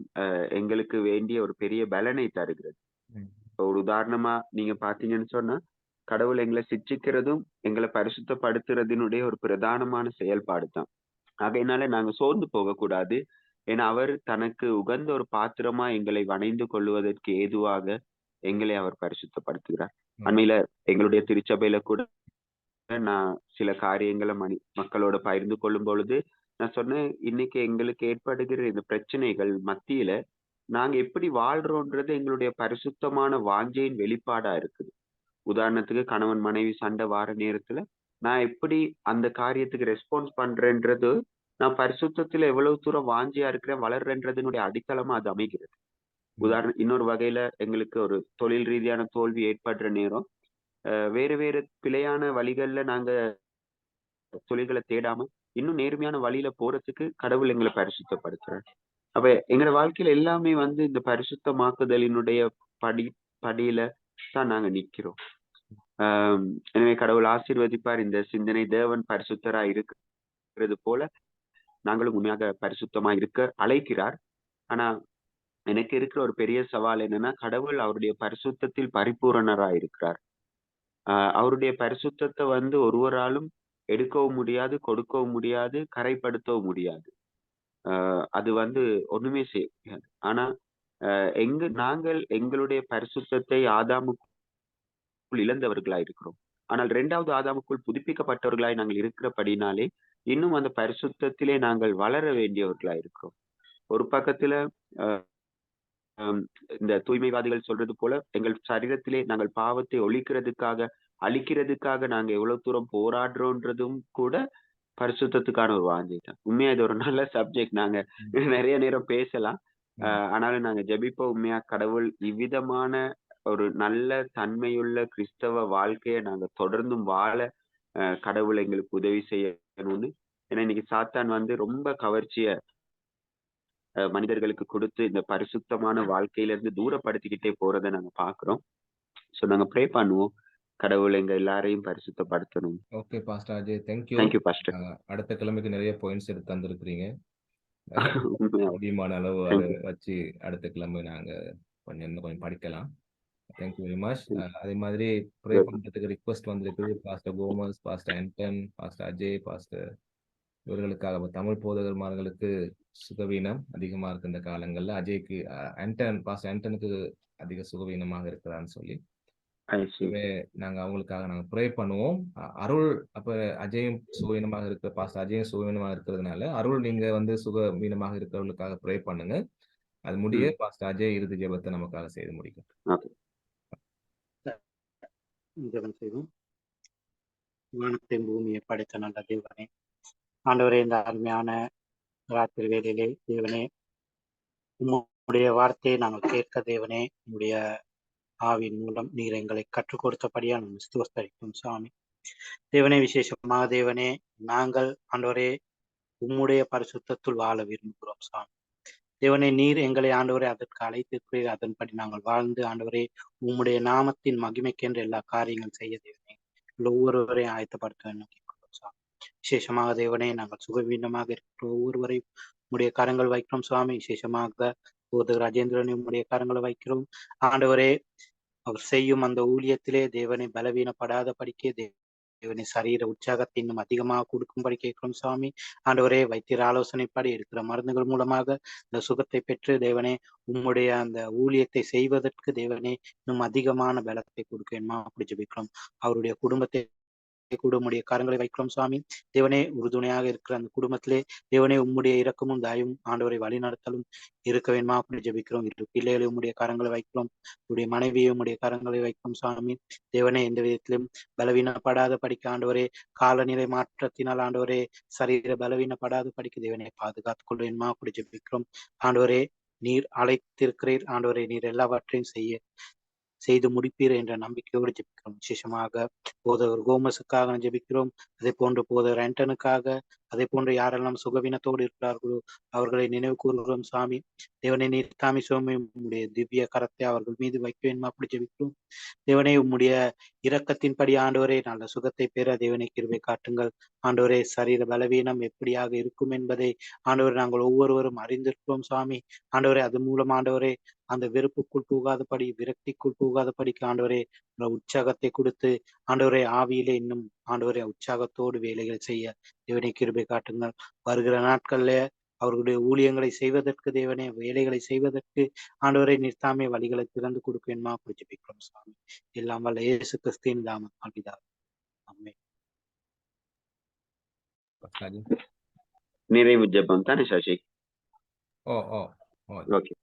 எங்களுக்கு வேண்டிய ஒரு பெரிய பலனை தருகிறது. ஒரு உதாரணமா நீங்க பாத்தீங்கன்னு சொன்னா, கடவுள் எங்களை சிட்சிக்கிறதும் எங்களை பரிசுத்தப்படுத்துறதினுடைய ஒரு பிரதானமான செயல்பாடு தான். அதனால நாங்க சோர்ந்து போகக்கூடாது. ஏன்னா அவர் தனக்கு உகந்த ஒரு பாத்திரமா எங்களை வணைந்து கொள்வதற்கு ஏதுவாக எங்களை அவர் பரிசுத்தப்படுத்துகிறார். அண்மையில எங்களுடைய திருச்சபையில கூட நான் சில காரியங்களை மக்களோட பகிர்ந்து கொள்ளும் பொழுது நான் சொன்னேன், இன்னைக்கு எங்களுக்கு ஏற்படுகிற இந்த பிரச்சனைகள் மத்தியில நாங்க எப்படி வாழ்றோன்றது எங்களுடைய பரிசுத்தமான வாஞ்சையின் வெளிப்பாடா இருக்குது. உதாரணத்துக்கு கணவன் மனைவி சண்டை வார நேரத்துல நான் எப்படி அந்த காரியத்துக்கு ரெஸ்பான்ஸ் பண்றேன்றது, நான் பரிசுத்தத்துல எவ்வளவு தூரம் வாஞ்சியா இருக்கிறேன், வளர்றேன்றதுனுடைய அடித்தளமா அது அமைகிறது. இன்னொரு வகையில எங்களுக்கு ஒரு தொழில் ரீதியான தோல்வி ஏற்படுற நேரம் வேறு பிழையான வழிகள்ல நாங்க தொழில்களை தேடாம இன்னும் நேர்மையான வழியில போறதுக்கு கடவுள் எங்களை பரிசுத்தப்படுத்துறார். அப்ப எங்களோட வாழ்க்கையில எல்லாமே இந்த பரிசுத்தமாக்குதலினுடைய படியில தான் நாங்க நிக்கிறோம். எனவே கடவுள் ஆசீர்வதிப்பார். இந்த சிந்தனை தேவன் பரிசுத்தரா இருக்கிறது போல நாங்களும் உண்மையாக பரிசுத்தமா இருக்க அழைக்கிறார். ஆனா எனக்கு இருக்கிற ஒரு பெரிய சவால் என்னன்னா, கடவுள் அவருடைய பரிசுத்தத்தில் பரிபூரணரா இருக்கிறார். அவருடைய பரிசுத்தத்தை ஒருவராலும் எடுக்கவும் முடியாது, கொடுக்கவும் முடியாது, கரைப்படுத்தவும் முடியாது. அது ஒண்ணுமே செய்ய முடியாது. ஆனா நாங்கள் எங்களுடைய பரிசுத்தத்தை ஆதாமுக்குள் இழந்தவர்களாய் இருக்கிறோம். ஆனால் 2வது ஆதாமுக்குள் புதுப்பிக்கப்பட்டவர்களாய் நாங்கள் இருக்கிறபடினாலே இன்னும் அந்த பரிசுத்தத்திலே நாங்கள் வளர வேண்டியவர்களாய் இருக்கிறோம். ஒரு பக்கத்துல இந்த தூய்மைவாதிகள் சொல்றது போல எங்கள் சரீரத்திலே நாங்கள் பாவத்தை அழிக்கிறதுக்காக நாங்க எவ்வளவு தூரம் போராடுறோன்றதும் கூட பரிசுத்தத்துக்கான ஒரு வாஞ்சை தான். உண்மையா இது ஒரு நல்ல சப்ஜெக்ட். நாங்க நிறைய நேரம் பேசலாம். ஆனாலும் நாங்க ஜெபிப்போம். உண்மையா கடவுள் இவ்விதமான ஒரு நல்ல தன்மையுள்ள கிறிஸ்தவ வாழ்க்கையை நாங்க தொடர்ந்தும் வாழ கடவுள் எங்களுக்கு உதவி செய்யணும்னு. ஏன்னா இன்னைக்கு சாத்தான் வந்து ரொம்ப கவர்ச்சிய மனிதர்களுக்கு கொடுத்து இந்த பரிசுத்தமான வாழ்க்கையில இருந்து தூரப்படுத்திக்கிட்டே போறதை நாங்க பாக்குறோம். சோ நாங்க ப்ரே பண்ணுவோம், கடவுள் எங்க எல்லாரையும் பரிசுத்தப்படுத்தணும். Okay pastor Ajay, thank you. Thank you pastor. அடுத்த கிழமைக்கு நிறைய பாயிண்ட்ஸ் எடுத்து தந்திருக்கிறீங்க. முடியுமான அளவு அதை வச்சு அடுத்த கிழமை நாங்க கொஞ்சம் படிக்கலாம். Thank you very much. அதே மாதிரி ப்ரே பண்றதுக்கு ரிக்வெஸ்ட் வந்திருக்குது. Pastor Gomes, pastor Anton, pastor Ajay, pastor இவர்களுக்காக தமிழ் போதகர்மார்களுக்கு சுகவீனம் அதிகமா இருக்கு இந்த காலங்கள்ல. அஜய்க்கு பாஸ்டர் ஆண்டனுக்கு அதிக சுகவீனமாக இருக்கிறான்னு சொல்லி நாங்க அவங்களுக்காக நாங்க ப்ரே பண்ணுவோம். அருள் அப்ப அஜயும் சுகவீனமாக இருக்கிற பாஸ்டர் அஜயும் சுகவீனமாக இருக்கிறதுனால அருள் நீங்க வந்து சுகவீனமாக இருக்கிறவர்களுக்காக ப்ரே பண்ணுங்க. அது முடிய பாஸ்டர் அஜய் இறுதி ஜெபத்தை நமக்காக செய்து முடிக்கும். ஜெபம் செய்வோம். வானத்தையும் பூமியை படைத்த நல்ல தேவனே, ஆண்டவரே, இந்த அருமையான ராத்திரி வேளையிலே தேவனே, உம்முடைய வார்த்தையை நாங்கள் கேட்க தேவனே, உம்முடைய ஆவின் மூலம் நீர் எங்களை கற்றுக் கொடுத்தபடியா நாங்கள் ஸ்தோத்திரிக்கிறோம் சாமி. தேவனே, விசேஷமாக தேவனே, நாங்கள் ஆண்டவரே உம்முடைய பரிசுத்தத்துள் வாழ விரும்புகிறோம் சாமி. தேவனே, நீர் எங்களை ஆண்டவரே அதற்கு அழைத்திருக்கிறீர். அதன்படி நாங்கள் வாழ்ந்து ஆண்டவரே உம்முடைய நாமத்தின் மகிமைக்கென்று எல்லா காரியங்களும் செய்ய தேவனே ஒவ்வொருவரையும் ஆயத்தப்படுத்த வேண்டும் சாமி. விசேஷமாக தேவனே, நாங்கள் சுகவீனமாக இருக்கிற ஒவ்வொருவரையும் உம்முடைய கரங்கள் வைக்கிறோம் சுவாமி. விசேஷமாக போதகர் ராஜேந்திரனை உம்முடைய கரங்களை வைக்கிறோம் ஆண்டவரே. அவர் செய்யும் அந்த ஊழியத்திலே தேவனை பலவீனப்படாத படிக்க தேவனை சரீர உற்சாகத்தை இன்னும் அதிகமாக கொடுக்கும்படி கேட்கிறோம் சுவாமி. ஆண்டவரே, வைத்தியர் ஆலோசனைப்படி இருக்கிற மருந்துகள் மூலமாக இந்த சுகத்தை பெற்று தேவனே உம்முடைய அந்த ஊழியத்தை செய்வதற்கு தேவனே இன்னும் அதிகமான பலத்தை கொடுக்கணுமா அப்படி ஜெபிக்கிறோம். அவருடைய குடும்பத்தை கூட உம்முடைய கரங்களை வைக்கிறோம் சுவாமி. தேவனே, உறுதுணையாக இருக்கிற அந்த குடும்பத்திலே தேவனே உம்முடைய இரக்கமும் தயவும் ஆண்டவரை வழிநடத்தலும் இருக்க வேண்டுமா அப்படி ஜெபிக்கிறோம். இரு பிள்ளைகளை உம்முடைய கரங்களை வைக்கிறோம். உடைய மனைவியை உம்முடைய கரங்களை வைக்கிறோம் சுவாமி. தேவனே, எந்த விதத்திலும் பலவீனப்படாத படிக்க ஆண்டவரே, காலநிலை மாற்றத்தினால் ஆண்டவரே சரீர பலவீனப்படாத படிக்க தேவனை பாதுகாத்துக் கொள்ள வேண்டுமா அப்படி ஜெபிக்கிறோம். ஆண்டவரே, நீர் அழைத்திருக்கிறீர். ஆண்டவரே, நீர் எல்லாவற்றையும் செய்து முடிப்பீர் என்ற நம்பிக்கையோடு ஜெபிக்கிறோம். விசேஷமாக போதகர் கோமஸுக்காக ஜெபிக்கிறோம். அதே போன்று போதகர் ஆண்டனுக்காக, அதே போன்று யாரெல்லாம் சுகவீனத்தோடு இருக்கிறார்களோ அவர்களை நினைவு கூறுகிறோம் சாமி. தேவனை, நீர் தாமி சுவாமி உம்முடைய திவ்ய கரத்தை அவர்கள் மீது வைக்க வேண்டுமா அப்படி ஜெபிக்கிறோம். தேவனை, உம்முடைய இரக்கத்தின்படி ஆண்டவரே நல்ல சுகத்தை பெற தேவனை கிருபை காட்டுங்கள் ஆண்டவரே. சரீர பலவீனம் எப்படியாக இருக்கும் என்பதை ஆண்டவரை நாங்கள் ஒவ்வொருவரும் அறிந்திருக்கிறோம் சுவாமி. ஆண்டவரே, அது மூலம் ஆண்டவரே அந்த வெறுப்புக்குள் போகாதபடி, விரக்திக்குள் போகாதபடிக்கு ஆண்டவரே உற்சாகத்தை கொடுத்து ஆண்டவரே ஆவியிலே இன்னும் ஆண்டவரே உற்சாகத்தோடு வேலைகள் செய்ய தேவனை கிருபை காட்டுங்கள். வருகிற நாட்கள்ல அவர்களுடைய ஊழியங்களை செய்வதற்கு தேவனே வேலைகளை செய்வதற்கு ஆண்டவரை நிறுத்தாமே வழிகளை திறந்து கொடுக்கணுமா அப்படி ஜெபிக்கிறோம் சுவாமி. எல்லாம் வல்ல இயேசு கிறிஸ்துவின் நாமத்தில் பிதாவே, ஆமென். நிறைவு ஜெபம் தானே சசி? ஓகே.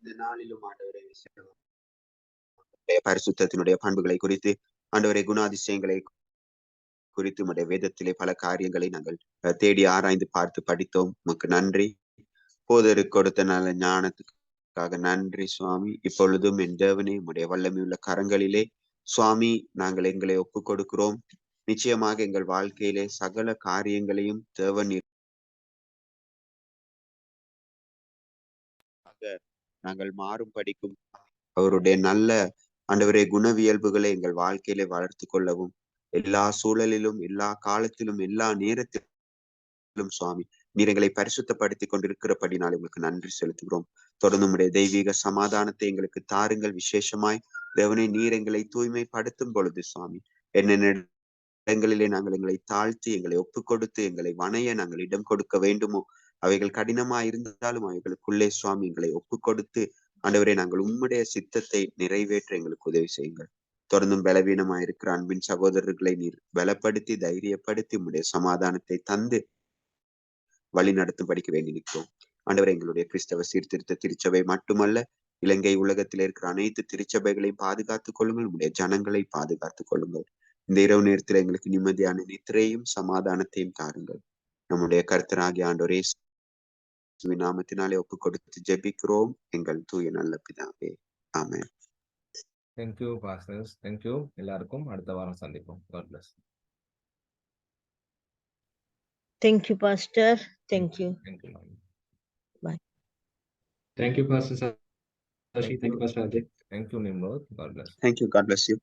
இந்த நாளிலும் ஆண்டவரை பரிசுத்தத்தினுடைய பண்புகளை குறித்து ஆண்டவரை குணாதிசயங்களை குறித்து உடைய வேதத்திலே பல காரியங்களை நாங்கள் தேடி ஆராய்ந்து பார்த்து படித்தோம். உமக்கு நன்றி. போதருக்கு கொடுத்த நல்ல ஞானத்துக்காக நன்றி சுவாமி. இப்பொழுதும் என் தேவனே உடைய வல்லமையுள்ள கரங்களிலே சுவாமி நாங்கள் எங்களை ஒப்புக் கொடுக்கிறோம். நிச்சயமாக எங்கள் வாழ்க்கையிலே சகல காரியங்களையும் தேவன் நாங்கள் மாறும் படிக்கும் அவருடைய நல்ல ஆண்டவரே குணவியல்புகளை எங்கள் வாழ்க்கையிலே வளர்த்து கொள்ளவும் எல்லா சூழலிலும், எல்லா காலத்திலும், எல்லா நேரத்திலும் சுவாமி நீர் எங்களை பரிசுத்தப்படுத்தி கொண்டிருக்கிறபடினால் உங்களுக்கு நன்றி செலுத்துகிறோம். தொடர்ந்து உடைய தெய்வீக சமாதானத்தை எங்களுக்கு தாருங்கள். விசேஷமாய் தேவனை நீர் எங்களை தூய்மைப்படுத்தும் பொழுது சுவாமி என்னென்ன இடங்களிலே நாங்கள் எங்களை தாழ்த்தி எங்களை ஒப்புக் கொடுத்து எங்களை வணைய நாங்கள் இடம் கொடுக்க வேண்டுமோ அவைகள் கடினமா இருந்தாலும் அவைகளுக்குள்ளே சுவாமி எங்களை ஒப்புக் கொடுத்து ஆண்டவரே நாங்கள் உம்முடைய சித்தத்தை நிறைவேற்ற எங்களுக்கு உதவி செய்யுங்கள். தொடர்ந்தும் பலவீனமாயிருக்கிற அன்பின் சகோதரர்களை நீர் பலப்படுத்தி தைரியப்படுத்தி உம்முடைய சமாதானத்தை தந்து வழி நடத்தும்படிக்கு வேண்டி நிற்கிறோம். ஆண்டவரை, எங்களுடைய கிறிஸ்தவ சீர்திருத்த திருச்சபை மட்டுமல்ல, இலங்கை உலகத்தில் இருக்கிற அனைத்து திருச்சபைகளையும் பாதுகாத்துக் கொள்ளுங்கள். உடைய ஜனங்களை பாதுகாத்துக் கொள்ளுங்கள். இந்த இரவு நேரத்தில் எங்களுக்கு நிம்மதியான நித்திரையும் சமாதானத்தையும் தாருங்கள். நம்முடைய கர்த்தராகிய ஆண்டவரே இயேசுவின் நாமத்தினாலே ஒப்பு கொடுத்து ஜெபிக்கிறோம் எங்கள் தூய நல்ல பிதாவே. ஆமென். Thank you pastors, thank you. எல்லாருக்கும் அடுத்த வாரம் சந்திப்போம். God bless. Thank you, Pastor. Thank you. Thank you, ma'am. Bye. Thank you, Pastor Sashi. Thank you, Pastor Ajay. Thank you, Nimrod. God bless. Thank you. God bless you.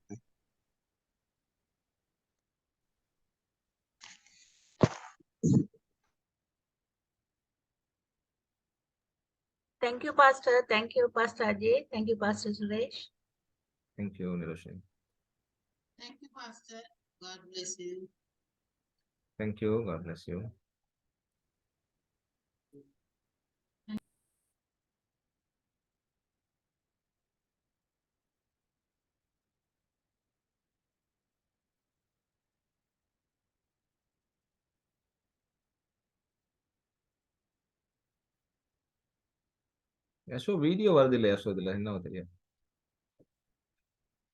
Thank you, Pastor. Thank you, Pastor Ajay. Thank you, Pastor Suresh. Thank you, Niroshin. Thank you, Pastor. God bless you. Thank you. God bless you. Yesso video வருது இல்ல யசோ, இதுல என்ன தெரியும்?